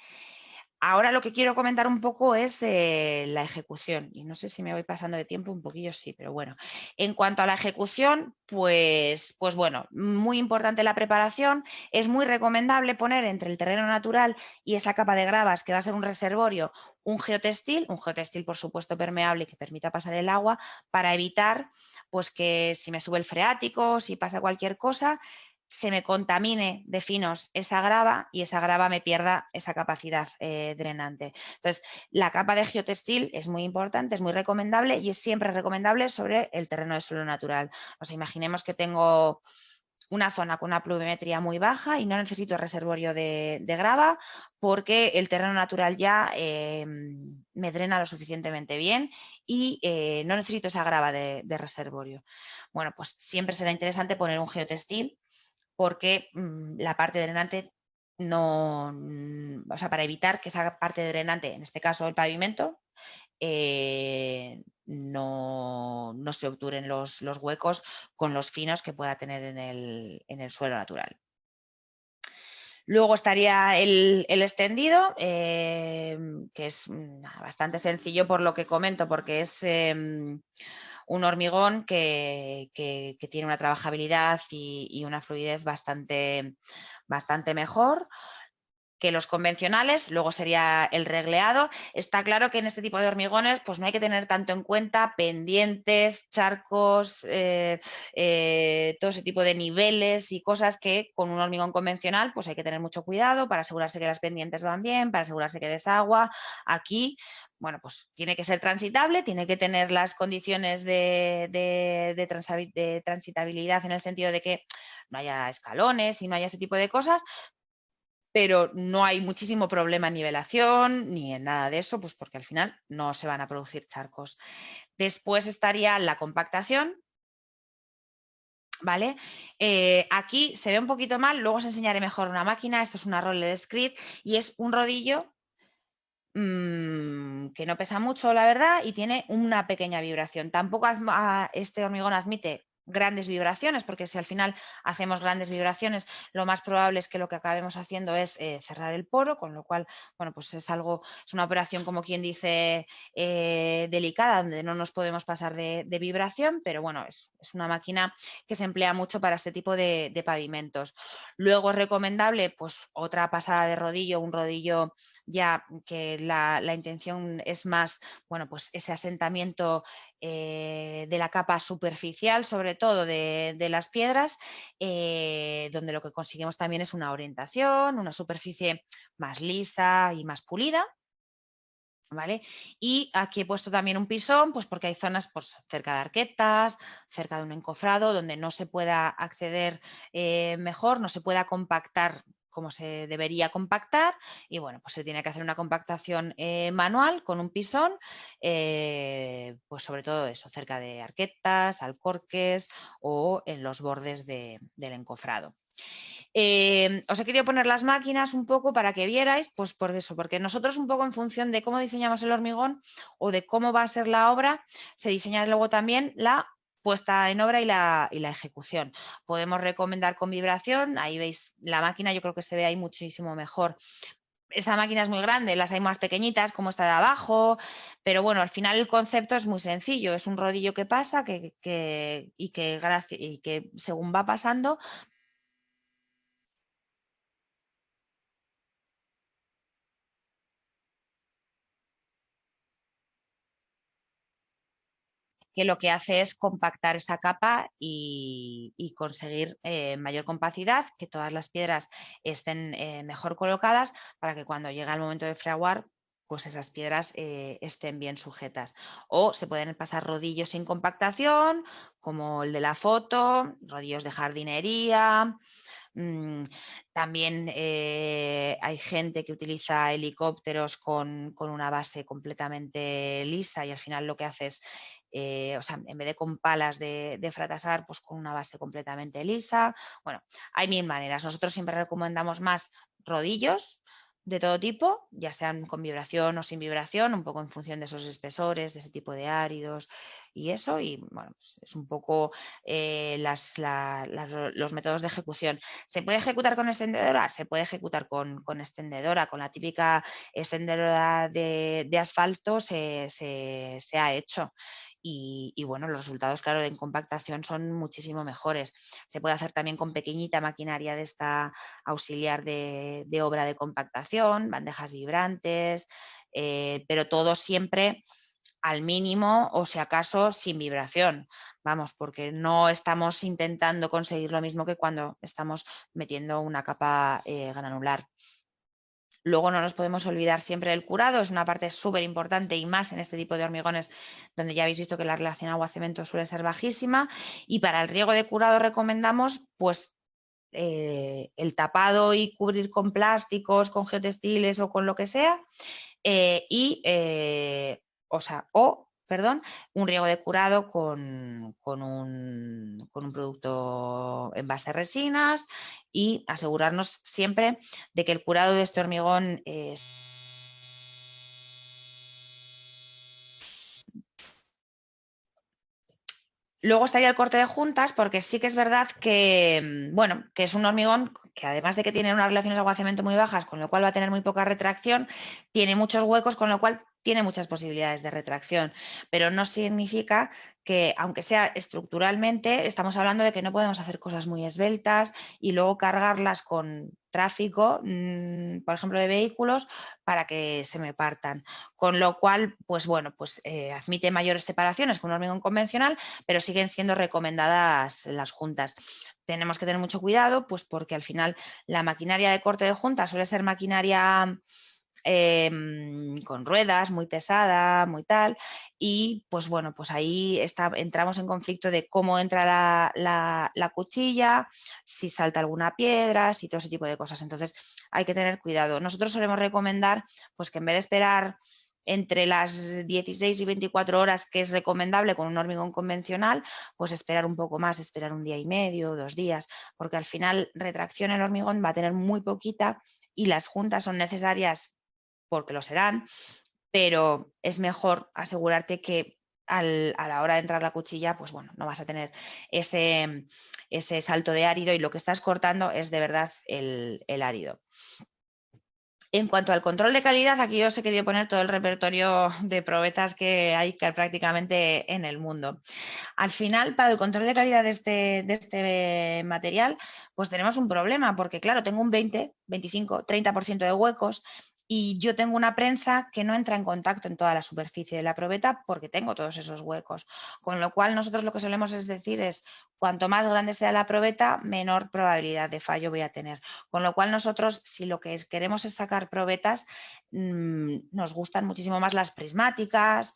Ahora lo que quiero comentar un poco es la ejecución, y no sé si me voy pasando de tiempo, un poquillo sí, pero bueno. En cuanto a la ejecución, pues bueno, muy importante la preparación. Es muy recomendable poner entre el terreno natural y esa capa de gravas, que va a ser un reservorio, un geotextil por supuesto permeable que permita pasar el agua, para evitar pues que si me sube el freático, si pasa cualquier cosa, se me contamine de finos esa grava y esa grava me pierda esa capacidad drenante. Entonces, la capa de geotextil es muy importante, es muy recomendable y es siempre recomendable sobre el terreno de suelo natural. Nos imaginemos que tengo una zona con una pluviometría muy baja y no necesito reservorio de grava porque el terreno natural ya me drena lo suficientemente bien y no necesito esa grava de reservorio. Bueno, pues siempre será interesante poner un geotextil porque la parte drenante no, o sea, para evitar que esa parte drenante, en este caso el pavimento, no se obturen los huecos con los finos que pueda tener en el suelo natural. Luego estaría el extendido, que es bastante sencillo por lo que comento, porque es un hormigón que tiene una trabajabilidad y una fluidez bastante mejor que los convencionales. Luego sería el regleado. Está claro que en este tipo de hormigones pues no hay que tener tanto en cuenta pendientes, charcos, todo ese tipo de niveles y cosas que con un hormigón convencional pues hay que tener mucho cuidado para asegurarse que las pendientes van bien, para asegurarse que desagua. Aquí, bueno, pues tiene que ser transitable, tiene que tener las condiciones de transitabilidad en el sentido de que no haya escalones y no haya ese tipo de cosas, pero no hay muchísimo problema en nivelación ni en nada de eso, pues porque al final no se van a producir charcos. Después estaría la compactación, ¿vale? Aquí se ve un poquito mal, luego os enseñaré mejor una máquina. Esto es una roller screed y es un rodillo que no pesa mucho, la verdad, y tiene una pequeña vibración. Tampoco este hormigón admite grandes vibraciones, porque si al final hacemos grandes vibraciones, lo más probable es que lo que acabemos haciendo es cerrar el poro, con lo cual, bueno, pues es una operación, como quien dice, delicada, donde no nos podemos pasar de vibración, pero bueno, es una máquina que se emplea mucho para este tipo de pavimentos. Luego es recomendable, pues, otra pasada de rodillo, un rodillo ya que la intención es más, bueno, pues ese asentamiento de la capa superficial, sobre todo de las piedras, donde lo que conseguimos también es una orientación, una superficie más lisa y más pulida. ¿Vale? Y aquí he puesto también un pisón, pues porque hay zonas pues, cerca de arquetas, cerca de un encofrado, donde no se pueda acceder mejor, no se pueda compactar como se debería compactar y bueno, pues se tiene que hacer una compactación manual con un pisón, pues sobre todo eso, cerca de arquetas, alcorques o en los bordes del encofrado. Os he querido poner las máquinas un poco para que vierais, pues por eso, porque nosotros un poco en función de cómo diseñamos el hormigón o de cómo va a ser la obra, se diseña luego también la puesta en obra y la ejecución. Podemos recomendar con vibración, ahí veis la máquina, yo creo que se ve ahí muchísimo mejor. Esa máquina es muy grande, las hay más pequeñitas como esta de abajo, pero bueno, al final el concepto es muy sencillo, es un rodillo que pasa y que según va pasando, que lo que hace es compactar esa capa y conseguir mayor compacidad, que todas las piedras estén mejor colocadas para que cuando llegue el momento de fraguar, pues esas piedras estén bien sujetas. O se pueden pasar rodillos sin compactación, como el de la foto, rodillos de jardinería. También hay gente que utiliza helicópteros con una base completamente lisa y al final lo que hace es, o sea, en vez de con palas de fratasar, pues con una base completamente lisa. Bueno, hay mil maneras. Nosotros siempre recomendamos más rodillos de todo tipo, ya sean con vibración o sin vibración, un poco en función de esos espesores, de ese tipo de áridos y eso. Y bueno, pues es un poco los métodos de ejecución. ¿Se puede ejecutar con extendedora? Se puede ejecutar con extendedora, con la típica extendedora de asfalto se ha hecho. Y bueno, los resultados, claro, en compactación son muchísimo mejores. Se puede hacer también con pequeñita maquinaria de esta auxiliar de obra de compactación, bandejas vibrantes, pero todo siempre al mínimo o si acaso sin vibración. Vamos, porque no estamos intentando conseguir lo mismo que cuando estamos metiendo una capa granular. Luego no nos podemos olvidar siempre del curado, es una parte súper importante y más en este tipo de hormigones donde ya habéis visto que la relación agua-cemento suele ser bajísima. Y para el riego de curado recomendamos pues el tapado y cubrir con plásticos, con geotextiles o con lo que sea. Perdón, un riego de curado con un producto en base a resinas y asegurarnos siempre de que el curado de este hormigón es... Luego estaría el corte de juntas, porque sí que es verdad que, bueno, que es un hormigón que además de que tiene unas relaciones de agua-cemento muy bajas, con lo cual va a tener muy poca retracción, tiene muchos huecos, con lo cual tiene muchas posibilidades de retracción. Pero no significa que, aunque sea estructuralmente, estamos hablando de que no podemos hacer cosas muy esbeltas y luego cargarlas con tráfico, por ejemplo, de vehículos, para que se me partan. Con lo cual, pues bueno, pues admite mayores separaciones que un hormigón convencional, pero siguen siendo recomendadas las juntas. Tenemos que tener mucho cuidado, pues porque al final la maquinaria de corte de junta suele ser maquinaria con ruedas, muy pesada, muy tal, y pues bueno, pues ahí entramos en conflicto de cómo entra la cuchilla, si salta alguna piedra, si todo ese tipo de cosas. Entonces hay que tener cuidado. Nosotros solemos recomendar pues que en vez de esperar entre las 16 y 24 horas que es recomendable con un hormigón convencional, pues esperar un poco más, esperar un día y medio, 2 días, porque al final retracción el hormigón va a tener muy poquita y las juntas son necesarias porque lo serán, pero es mejor asegurarte que a la hora de entrar la cuchilla, pues bueno, no vas a tener ese salto de árido y lo que estás cortando es de verdad el árido. En cuanto al control de calidad, aquí os he querido poner todo el repertorio de probetas que hay prácticamente en el mundo. Al final, para el control de calidad de este material, pues tenemos un problema, porque claro, tengo un 20, 25, 30% de huecos y yo tengo una prensa que no entra en contacto en toda la superficie de la probeta porque tengo todos esos huecos. Con lo cual nosotros lo que solemos es decir es, cuanto más grande sea la probeta, menor probabilidad de fallo voy a tener. Con lo cual nosotros, si lo que queremos es sacar probetas, nos gustan muchísimo más las prismáticas.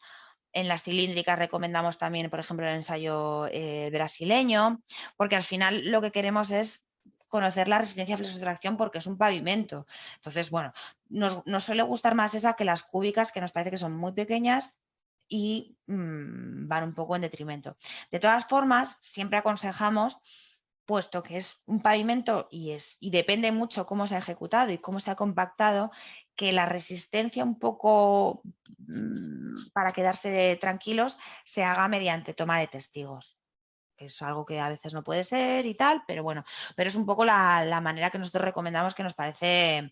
En las cilíndricas recomendamos también, por ejemplo, el ensayo brasileño, porque al final lo que queremos es conocer la resistencia a flexotracción porque es un pavimento. Entonces, bueno, nos suele gustar más esa que las cúbicas, que nos parece que son muy pequeñas y van un poco en detrimento. De todas formas, siempre aconsejamos, puesto que es un pavimento y depende mucho cómo se ha ejecutado y cómo se ha compactado, que la resistencia un poco para quedarse tranquilos se haga mediante toma de testigos, que es algo que a veces no puede ser y tal, pero bueno, pero es un poco la manera que nosotros recomendamos, que nos parece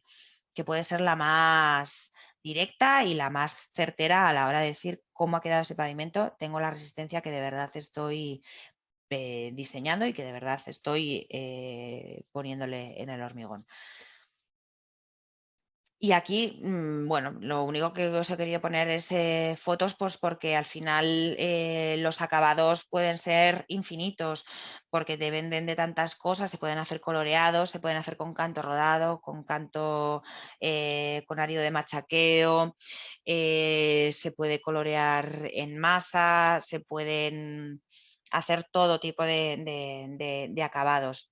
que puede ser la más directa y la más certera a la hora de decir cómo ha quedado ese pavimento. Tengo la resistencia que de verdad estoy diseñando y que de verdad estoy poniéndole en el hormigón. Y aquí, bueno, lo único que os he querido poner es fotos, pues porque al final los acabados pueden ser infinitos, porque dependen de tantas cosas, se pueden hacer coloreados, se pueden hacer con canto rodado, con canto con árido de machaqueo, se puede colorear en masa, se pueden hacer todo tipo de acabados.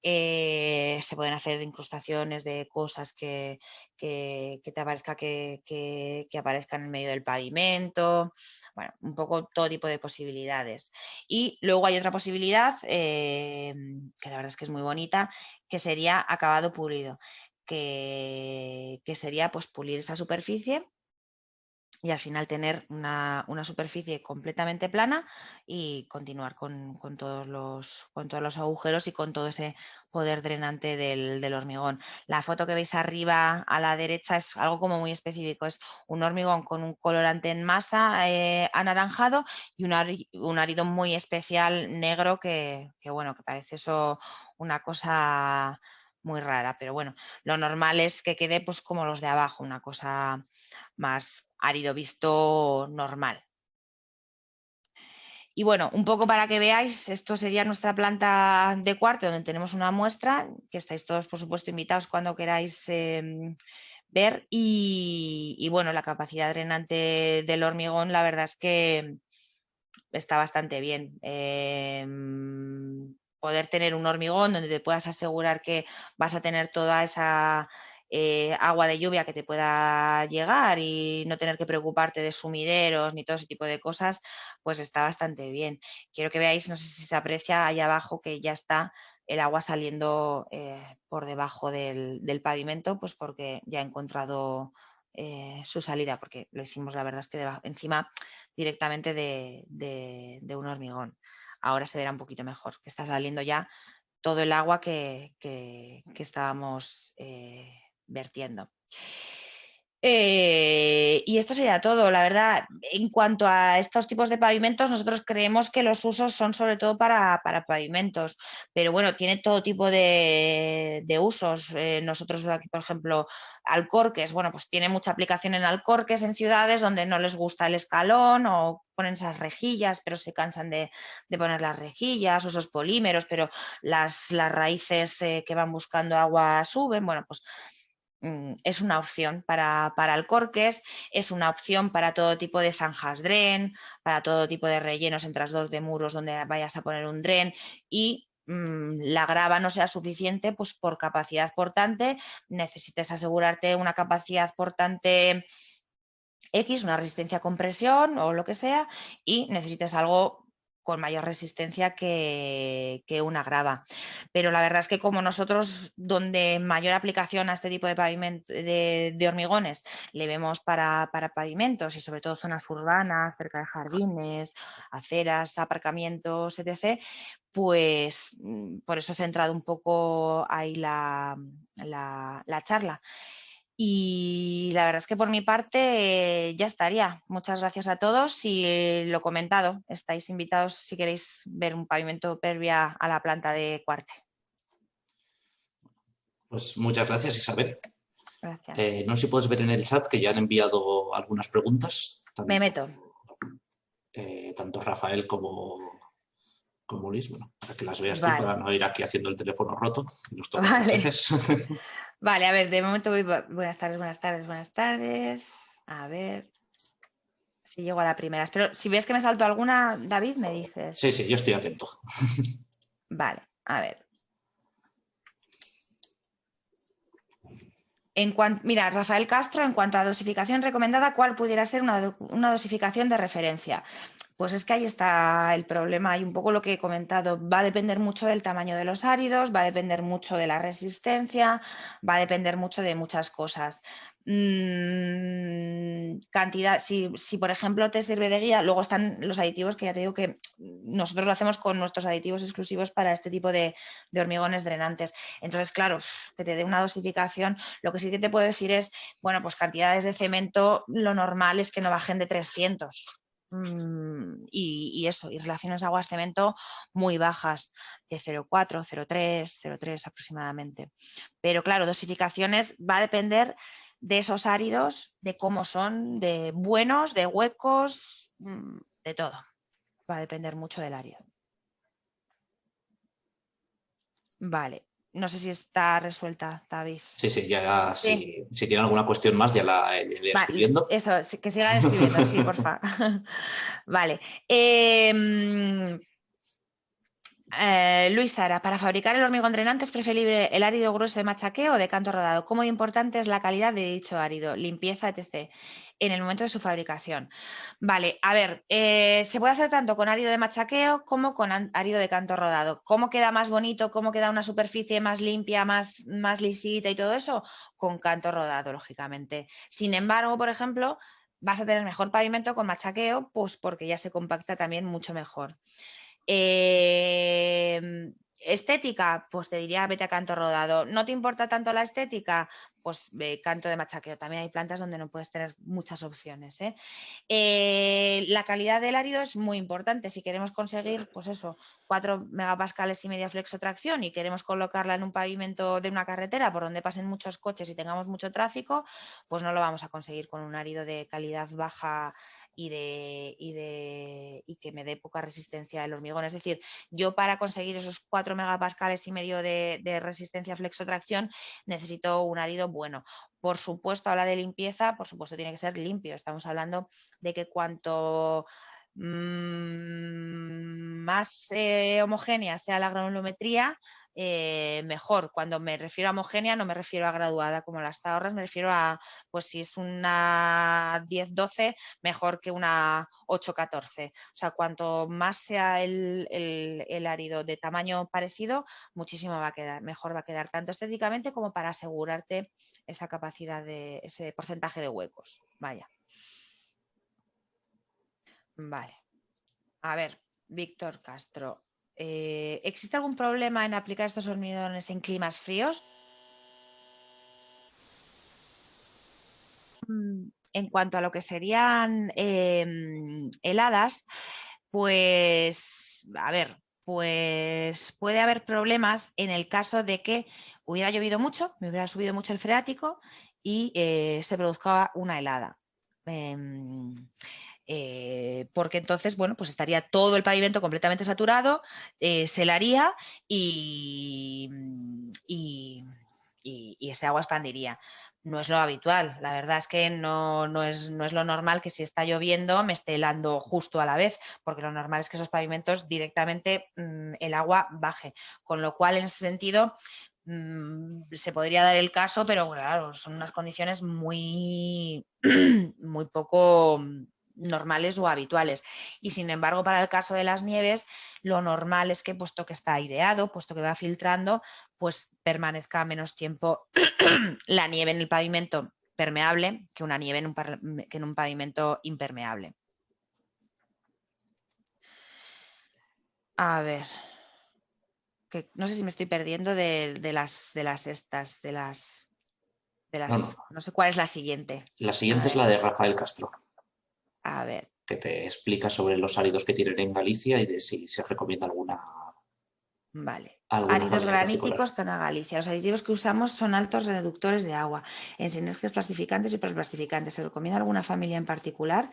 Se pueden hacer incrustaciones de cosas que te aparezca que aparezcan en medio del pavimento, bueno, un poco todo tipo de posibilidades. Y luego hay otra posibilidad, que la verdad es que es muy bonita, que sería acabado pulido, que sería pues pulir esa superficie y al final tener una superficie completamente plana y continuar con todos los agujeros y con todo ese poder drenante del hormigón. La foto que veis arriba a la derecha es algo como muy específico, es un hormigón con un colorante en masa anaranjado y un árido muy especial negro que bueno, que parece eso una cosa muy rara, pero bueno, lo normal es que quede pues como los de abajo, una cosa más árido visto normal. Y bueno, un poco para que veáis, esto sería nuestra planta de cuarto donde tenemos una muestra, que estáis todos por supuesto invitados cuando queráis ver. Y bueno, la capacidad drenante del hormigón la verdad es que está bastante bien. Poder tener un hormigón donde te puedas asegurar que vas a tener toda esa agua de lluvia que te pueda llegar y no tener que preocuparte de sumideros ni todo ese tipo de cosas, pues está bastante bien. Quiero que veáis, no sé si se aprecia ahí abajo, que ya está el agua saliendo por debajo del pavimento, pues porque ya ha encontrado su salida, porque lo hicimos, la verdad es que encima directamente de un hormigón. Ahora se verá un poquito mejor, que está saliendo ya todo el agua que estábamos vertiendo. Y esto sería todo, la verdad. En cuanto a estos tipos de pavimentos, nosotros creemos que los usos son sobre todo para pavimentos, pero bueno, tiene todo tipo de usos. Nosotros aquí, por ejemplo, alcorques, bueno, pues tiene mucha aplicación en alcorques en ciudades donde no les gusta el escalón o ponen esas rejillas, pero se cansan de poner las rejillas o esos polímeros, pero las raíces que van buscando agua suben, bueno, pues es una opción para alcorques, es una opción para todo tipo de zanjas dren, para todo tipo de rellenos en trasdos de muros donde vayas a poner un dren y la grava no sea suficiente, pues por capacidad portante necesites asegurarte una capacidad portante X, una resistencia a compresión o lo que sea, y necesites algo con mayor resistencia que una grava. Pero la verdad es que como nosotros, donde mayor aplicación a este tipo de pavimento, de hormigones, le vemos para pavimentos y sobre todo zonas urbanas, cerca de jardines, aceras, aparcamientos, etc., pues por eso he centrado un poco ahí la charla. Y la verdad es que por mi parte ya estaría. Muchas gracias a todos y lo comentado, estáis invitados si queréis ver un pavimento pervia a la planta de cuarte. Pues muchas gracias, Isabel. Gracias. No sé si puedes ver en el chat que ya han enviado algunas preguntas. Me meto. Tanto Rafael como Luis, bueno, para que las veas tú, Vale. para no ir aquí haciendo el teléfono roto, que nos toca otras Vale. veces. Vale, a ver, de momento voy. Buenas tardes, buenas tardes, buenas tardes. A ver si llego a la primera. Pero si ves que me salto alguna, David, me dices. Sí, sí, yo estoy atento. Vale, a ver. Mira, Rafael Castro, en cuanto a dosificación recomendada, ¿cuál pudiera ser una dosificación de referencia? Pues es que ahí está el problema y un poco lo que he comentado. Va a depender mucho del tamaño de los áridos, va a depender mucho de la resistencia, va a depender mucho de muchas cosas. Cantidad, si por ejemplo te sirve de guía, luego están los aditivos que ya te digo que nosotros lo hacemos con nuestros aditivos exclusivos para este tipo de hormigones drenantes. Entonces, claro, que te dé una dosificación, lo que sí que te puedo decir es, bueno, pues cantidades de cemento, lo normal es que no bajen de 300. Y eso, y relaciones aguas-cemento muy bajas, de 0,4, 0,3, 0,3 aproximadamente. Pero claro, dosificaciones va a depender de esos áridos, de cómo son, de buenos, de huecos, de todo. Va a depender mucho del árido. Vale, no sé si está resuelta, David. Sí, sí, ya Sí. si tienen alguna cuestión más ya la iré Vale, escribiendo. eso, que sigan escribiendo, sí, porfa. Vale. Luis Sara, para fabricar el hormigón drenante es preferible el árido grueso de machaqueo o de canto rodado. ¿Cómo de importante es la calidad de dicho árido, limpieza, etc. en el momento de su fabricación? Vale, a ver, se puede hacer tanto con árido de machaqueo como con árido de canto rodado. ¿Cómo queda más bonito? ¿Cómo queda una superficie más limpia, más lisita y todo eso? Con canto rodado, lógicamente. Sin embargo, por ejemplo, vas a tener mejor pavimento con machaqueo, pues porque ya se compacta también mucho mejor. Estética, pues te diría vete a canto rodado. ¿No te importa tanto la estética? Pues canto de machaqueo. También hay plantas donde no puedes tener muchas opciones. La calidad del árido es muy importante. Si queremos conseguir, pues eso, 4 megapascales y media flexotracción y queremos colocarla en un pavimento de una carretera por donde pasen muchos coches y tengamos mucho tráfico, pues no lo vamos a conseguir con un árido de calidad baja y que me dé poca resistencia al hormigón. Es decir, yo para conseguir esos 4 megapascales y medio de resistencia flexotracción necesito un árido bueno. Por supuesto, habla de limpieza, por supuesto tiene que ser limpio. Estamos hablando de que cuanto más homogénea sea la granulometría, mejor. Cuando me refiero a homogénea no me refiero a graduada como las tahorras, me refiero a, pues si es una 10-12, mejor que una 8-14. O sea, cuanto más sea el árido de tamaño parecido, muchísimo va a quedar, mejor va a quedar, tanto estéticamente como para asegurarte esa capacidad de ese porcentaje de huecos. Vaya. Vale. A ver, Víctor Castro. ¿Existe algún problema en aplicar estos hormigones en climas fríos? En cuanto a lo que serían heladas, pues, a ver, pues puede haber problemas en el caso de que hubiera llovido mucho, me hubiera subido mucho el freático y se produzca una helada. Porque entonces, bueno, pues estaría todo el pavimento completamente saturado, se helaría y ese agua expandiría. No es lo habitual, la verdad es que no es lo normal que si está lloviendo me esté helando justo a la vez, porque lo normal es que esos pavimentos directamente el agua baje, con lo cual en ese sentido se podría dar el caso, pero claro, son unas condiciones muy, muy poco normales o habituales. Y sin embargo, para el caso de las nieves, lo normal es que, puesto que está aireado, puesto que va filtrando, pues permanezca menos tiempo la nieve en el pavimento permeable que una nieve en un pavimento impermeable. A ver, que no sé si me estoy perdiendo de las no sé cuál es la siguiente. La siguiente es la de Rafael Castro, A ver. que te explica sobre los áridos que tienen en Galicia y de si se recomienda alguna Vale. alguna Áridos familia particular. graníticos, zona Galicia. Los aditivos que usamos son altos reductores de agua, en sinergias plastificantes y hiperplastificantes. ¿Se recomienda alguna familia en particular?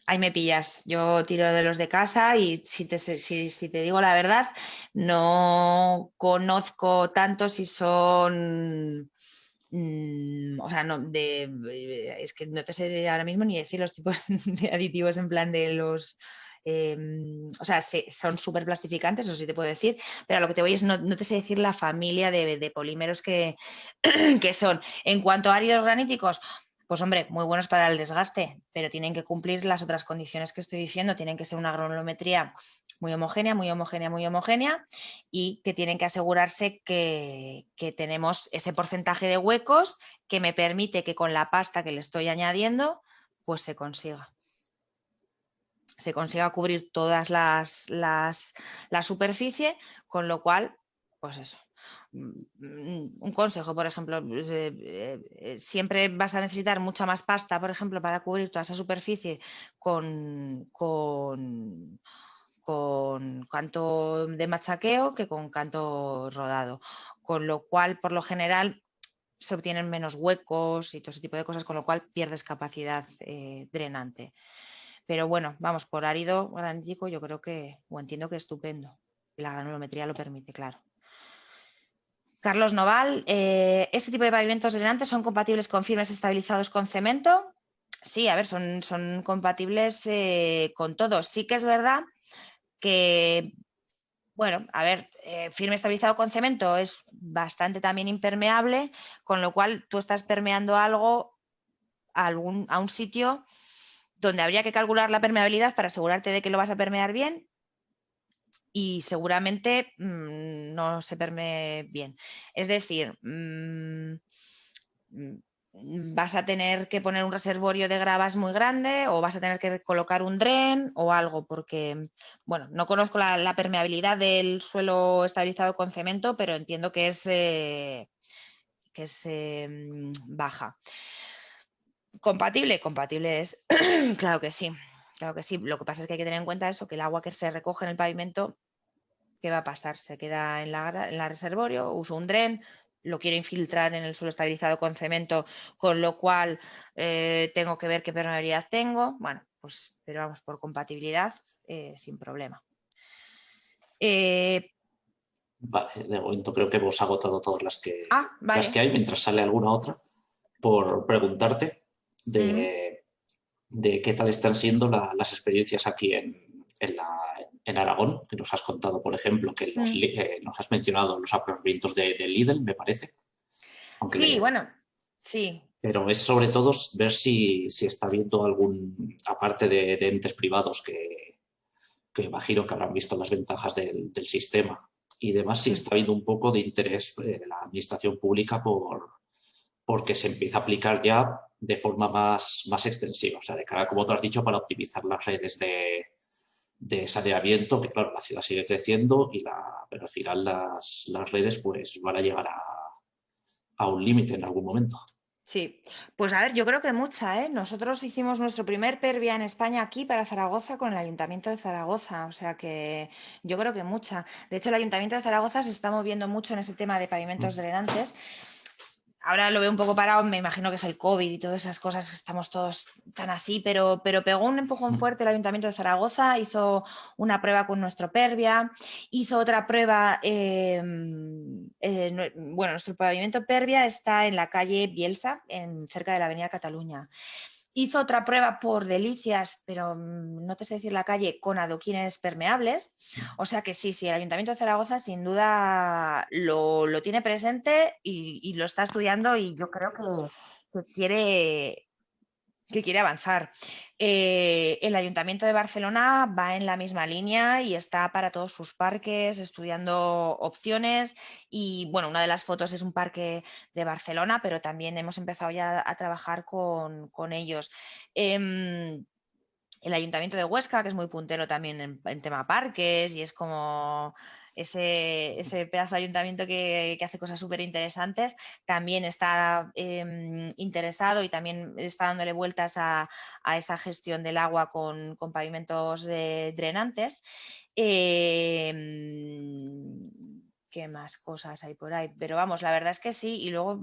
Ahí me pillas. Yo tiro de los de casa y si te digo la verdad, no conozco tanto si son... o sea, no, es que no te sé ahora mismo ni decir los tipos de aditivos en plan de los... o sea, son súper plastificantes, eso sí te puedo decir, pero a lo que te voy es no te sé decir la familia de polímeros que, que son. En cuanto a áridos graníticos, pues hombre, muy buenos para el desgaste, pero tienen que cumplir las otras condiciones que estoy diciendo. Tienen que ser una granulometría muy homogénea, muy homogénea, muy homogénea, y que tienen que asegurarse que tenemos ese porcentaje de huecos que me permite que con la pasta que le estoy añadiendo, pues se consiga cubrir todas la superficie, con lo cual, pues eso. Un consejo, por ejemplo, siempre vas a necesitar mucha más pasta, por ejemplo, para cubrir toda esa superficie con canto de machaqueo que con canto rodado, con lo cual, por lo general, se obtienen menos huecos y todo ese tipo de cosas, con lo cual pierdes capacidad drenante. Pero bueno, vamos, por árido granítico yo creo que, o entiendo que estupendo. La granulometría lo permite, claro. Carlos Noval, ¿este tipo de pavimentos drenantes son compatibles con firmes estabilizados con cemento? Sí, a ver, son compatibles con todo. Sí que es verdad que, bueno, a ver, firme estabilizado con cemento es bastante también impermeable, con lo cual tú estás permeando algo a un sitio donde habría que calcular la permeabilidad para asegurarte de que lo vas a permear bien y seguramente no se permee bien. Es decir, vas a tener que poner un reservorio de gravas muy grande o vas a tener que colocar un dren o algo, porque, bueno, no conozco la permeabilidad del suelo estabilizado con cemento, pero entiendo que es baja. ¿Compatible? Compatible es, claro que sí. Claro que sí. Lo que pasa es que hay que tener en cuenta eso, que el agua que se recoge en el pavimento, ¿qué va a pasar? Se queda en la reservorio, uso un dren, lo quiero infiltrar en el suelo estabilizado con cemento, con lo cual tengo que ver qué permeabilidad tengo. Bueno, pues, pero vamos, por compatibilidad, sin problema. Vale, de momento creo que hemos agotado todas las Vale. que hay, mientras sale alguna otra, por preguntarte de qué tal están siendo las experiencias aquí en Aragón, que nos has contado, por ejemplo, que nos has mencionado los aparcamientos de Lidl, me parece. Sí, bueno, sí. Pero es sobre todo ver si está habiendo aparte de entes privados que imagino que habrán visto las ventajas del sistema y demás, si está habiendo un poco de interés de la administración pública porque se empieza a aplicar ya de forma más extensiva, o sea, de cara, como tú has dicho, para optimizar las redes de saneamiento, que claro, la ciudad sigue creciendo, pero al final las redes pues van a llegar a un límite en algún momento. Sí, pues a ver, yo creo que mucha, ¿eh? Nosotros hicimos nuestro primer PERVIA en España aquí para Zaragoza con el Ayuntamiento de Zaragoza, o sea que yo creo que mucha. De hecho, el Ayuntamiento de Zaragoza se está moviendo mucho en ese tema de pavimentos drenantes. Ahora lo veo un poco parado, me imagino que es el COVID y todas esas cosas que estamos todos tan así, pero pegó un empujón fuerte el Ayuntamiento de Zaragoza, hizo una prueba con nuestro PERVIA, hizo otra prueba, bueno, nuestro pavimento PERVIA está en la calle Bielsa, cerca de la Avenida Cataluña. Hizo otra prueba por Delicias, pero no te sé decir la calle, con adoquines permeables. O sea que sí, el Ayuntamiento de Zaragoza sin duda lo tiene presente y lo está estudiando y yo creo que quiere avanzar. El Ayuntamiento de Barcelona va en la misma línea y está para todos sus parques estudiando opciones y bueno, una de las fotos es un parque de Barcelona, pero también hemos empezado ya a trabajar con ellos. El Ayuntamiento de Huesca, que es muy puntero también en tema parques y es como ese pedazo de ayuntamiento que hace cosas súper interesantes, también está interesado y también está dándole vueltas a esa gestión del agua con pavimentos drenantes. ¿Qué más cosas hay por ahí? Pero vamos, la verdad es que sí. Y luego,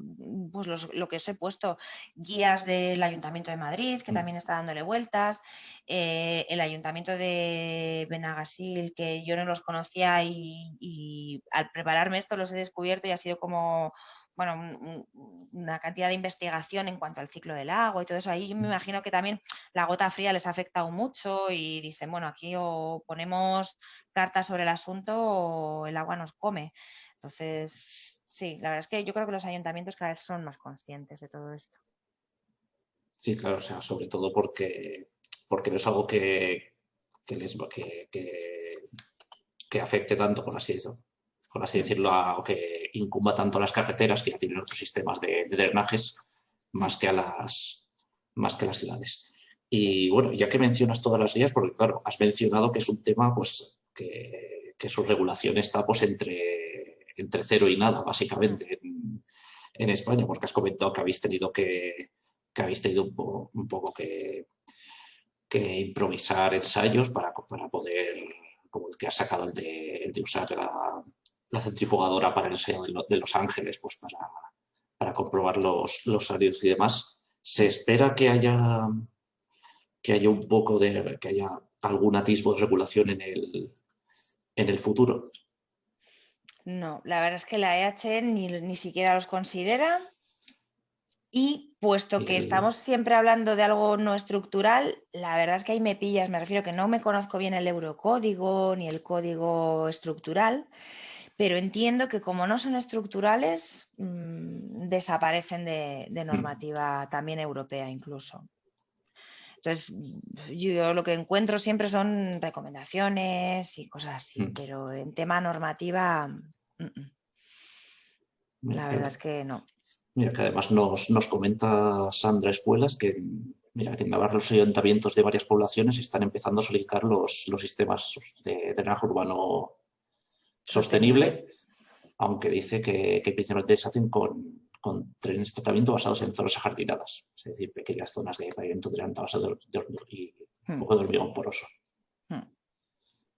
pues lo que os he puesto, guías del Ayuntamiento de Madrid, que también está dándole vueltas, el Ayuntamiento de Benagasí, que yo no los conocía y al prepararme esto los he descubierto y ha sido como, bueno, una cantidad de investigación en cuanto al ciclo del agua y todo eso. Ahí me imagino que también la gota fría les ha afectado mucho y dicen, bueno, aquí o ponemos cartas sobre el asunto o el agua nos come. Entonces, sí, la verdad es que yo creo que los ayuntamientos cada vez son más conscientes de todo esto. Sí, claro, o sea, sobre todo porque no es algo que afecte tanto, por así decirlo, o que incumba tanto a las carreteras, que ya tienen otros sistemas de drenajes, más que a las ciudades. Y bueno, ya que mencionas todas las guías, porque claro, has mencionado que es un tema pues, que su regulación está pues, entre cero y nada, básicamente, en España, porque has comentado que habéis tenido un poco que improvisar ensayos para poder, como el que has sacado, el de usar la centrifugadora para el ensayo de Los Ángeles, pues para comprobar los salidos y demás. ¿Se espera que haya un poco que haya algún atisbo de regulación en el futuro? No, la verdad es que la EH ni siquiera los considera. Y puesto que estamos siempre hablando de algo no estructural, la verdad es que ahí me pillas, me refiero que no me conozco bien el eurocódigo ni el código estructural, pero entiendo que como no son estructurales, desaparecen de normativa también europea incluso. Entonces, yo lo que encuentro siempre son recomendaciones y cosas así, pero en tema normativa, la verdad es que no. Mira, que además nos comenta Sandra Espuelas que, mira, que en Navarra los ayuntamientos de varias poblaciones están empezando a solicitar los sistemas de drenaje urbano sostenible, aunque dice que principalmente se hacen con trenes de tratamiento basados en zonas ajardinadas, es decir, pequeñas zonas de pavimento tirante basado y un poco de hormigón poroso.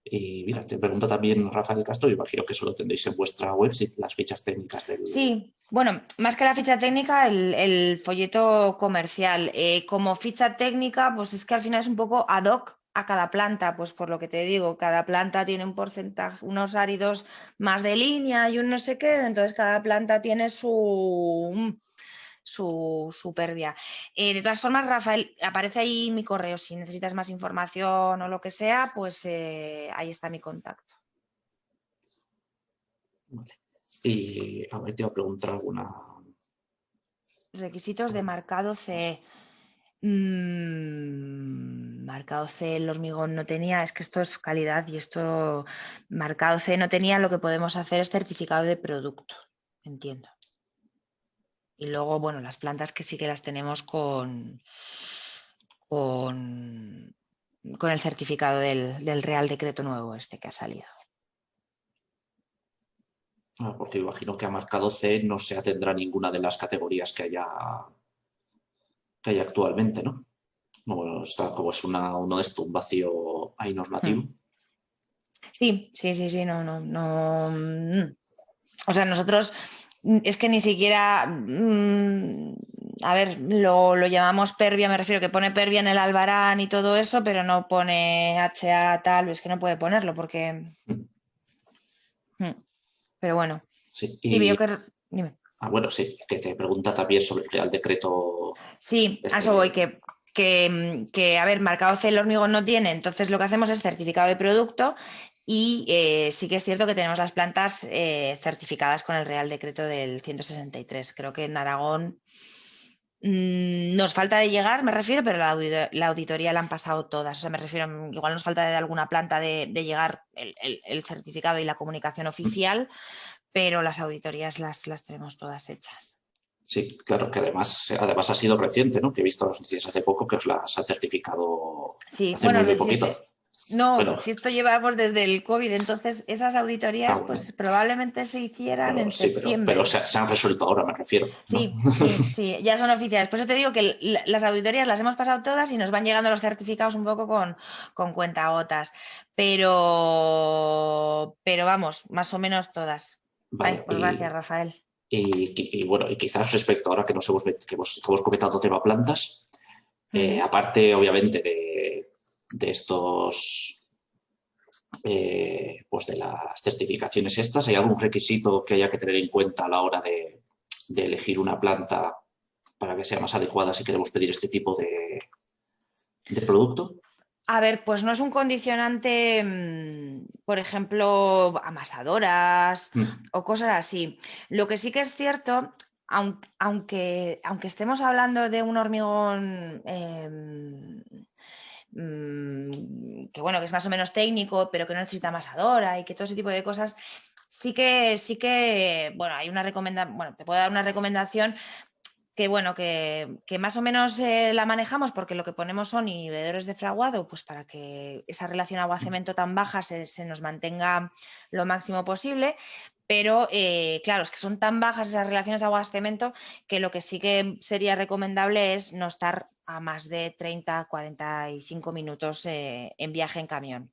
Y mira, te pregunta también Rafael Castro, y imagino que eso lo tendréis en vuestra web, las fichas técnicas del... Sí, bueno, más que la ficha técnica, el folleto comercial. Como ficha técnica, pues es que al final es un poco ad hoc a cada planta, pues por lo que te digo, cada planta tiene un porcentaje, unos áridos más de línea y un no sé qué, entonces cada planta tiene su pérdida. De todas formas, Rafael, aparece ahí mi correo. Si necesitas más información o lo que sea, pues ahí está mi contacto. Vale. Y a ver, te iba a preguntar alguna... Requisitos de marcado CE. Marcado C el hormigón no tenía, es que esto es calidad y esto marcado C no tenía, lo que podemos hacer es certificado de producto, entiendo. Y luego, bueno, las plantas que sí que las tenemos con el certificado del Real Decreto nuevo este que ha salido. Porque imagino que a marcado C no se atendrá ninguna de las categorías que hay actualmente, ¿no? Como es uno de estos, un vacío ahí normativo. Sí, no. O sea, nosotros es que ni siquiera, a ver, lo llamamos Pervia, me refiero que pone Pervia en el albarán y todo eso, pero no pone HA tal, es que no puede ponerlo porque... Pero bueno. Sí, Dime. bueno, sí, que te pregunta también sobre el Real Decreto. Sí, a eso voy, que, a ver, marcado C el hormigón no tiene, entonces lo que hacemos es certificado de producto y sí que es cierto que tenemos las plantas certificadas con el Real Decreto del 163. Creo que en Aragón nos falta de llegar, me refiero, pero la auditoría la han pasado todas. O sea, me refiero, igual nos falta de alguna planta de llegar el certificado y la comunicación oficial, pero las auditorías las tenemos todas hechas. Sí, claro, que además ha sido reciente, ¿no? Que he visto las noticias hace poco que os las ha certificado hace muy poquito. No, Bueno, si esto llevamos desde el COVID, entonces esas auditorías pues probablemente se hicieran en septiembre. Pero se han resuelto ahora, me refiero, ¿no? Sí, ya son oficiales. Por eso te digo que las auditorías las hemos pasado todas y nos van llegando los certificados un poco con cuentagotas. Pero vamos, más o menos todas. Ay, Vale, pues gracias, Rafael. bueno, y quizás respecto ahora que hemos comentado tema plantas, Ujú. aparte obviamente de estos, pues de las certificaciones estas, ¿hay algún requisito que haya que tener en cuenta a la hora de elegir una planta para que sea más adecuada si queremos pedir este tipo de producto? A ver, pues no es un condicionante, por ejemplo, amasadoras Mm, o cosas así. Lo que sí que es cierto, aunque estemos hablando de un hormigón que bueno, que es más o menos técnico, pero que no necesita amasadora y que todo ese tipo de cosas, sí que, bueno, hay una recomendación, bueno, te puedo dar una recomendación que bueno, que más o menos la manejamos porque lo que ponemos son inhibidores de fraguado, pues para que esa relación agua-cemento tan baja se nos mantenga lo máximo posible. Pero claro, es que son tan bajas esas relaciones agua-cemento que lo que sí que sería recomendable es no estar a más de 30, 45 minutos en viaje en camión.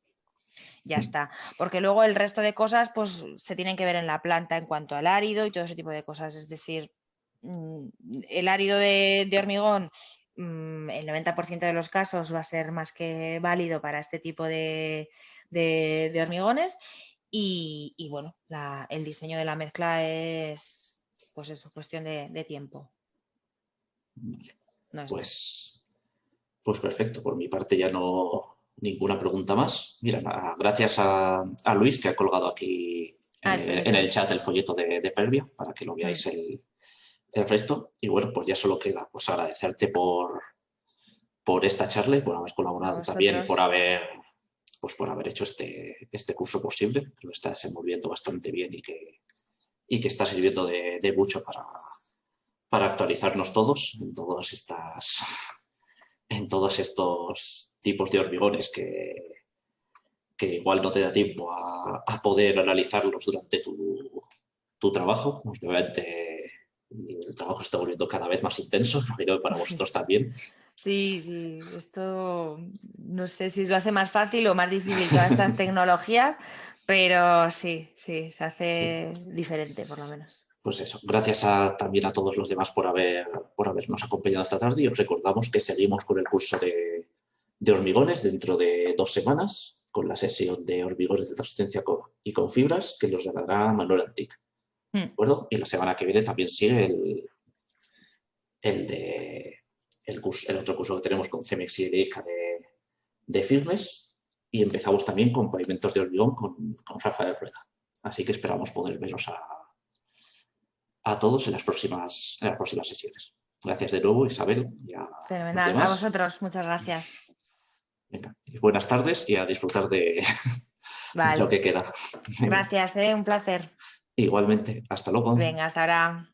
Ya mm, está. Porque luego el resto de cosas pues se tienen que ver en la planta en cuanto al árido y todo ese tipo de cosas. Es decir, el árido de hormigón, el 90% de los casos va a ser más que válido para este tipo de hormigones. Y bueno, el diseño de la mezcla es, pues eso, cuestión de tiempo. No es más. Pues, pues perfecto, por mi parte ya no ninguna pregunta más. Mira, gracias a Luis que ha colgado aquí Ah, en el en folleto. el chat el folleto de Pervia para que lo Mm. veáis el resto. Y bueno, pues ya solo queda pues agradecerte por esta charla y por haber A colaborado también, vosotros. pues por haber hecho este curso posible, que lo está desenvolviendo bastante bien y que está sirviendo de mucho para actualizarnos todos en todos estos tipos de hormigones que igual no te da tiempo a poder analizarlos durante tu trabajo. Obviamente el trabajo se está volviendo cada vez más intenso, imagino que para vosotros también. Sí, sí, esto no sé si lo hace más fácil o más difícil todas estas tecnologías, pero sí, sí, se Sí. hace diferente por lo menos. Pues eso, gracias también a todos los demás por habernos acompañado esta tarde y os recordamos que seguimos con el curso de hormigones dentro de 2 semanas con la sesión de hormigones de resistencia y con fibras que nos dará Manuel Antic. ¿De Mm. acuerdo? Y la semana que viene también sigue el de el otro curso que tenemos con Cemex y EDECA de Firmes y empezamos también con pavimentos de hormigón con Rafael Rueda. Así que esperamos poder veros a todos en las próximas sesiones. Gracias de nuevo, Isabel, y a los Fenomenal. A demás. vosotros, muchas gracias. Venga, buenas tardes y a disfrutar de lo Vale, que queda. Venga, gracias, un placer. igualmente, hasta luego. Venga, hasta ahora.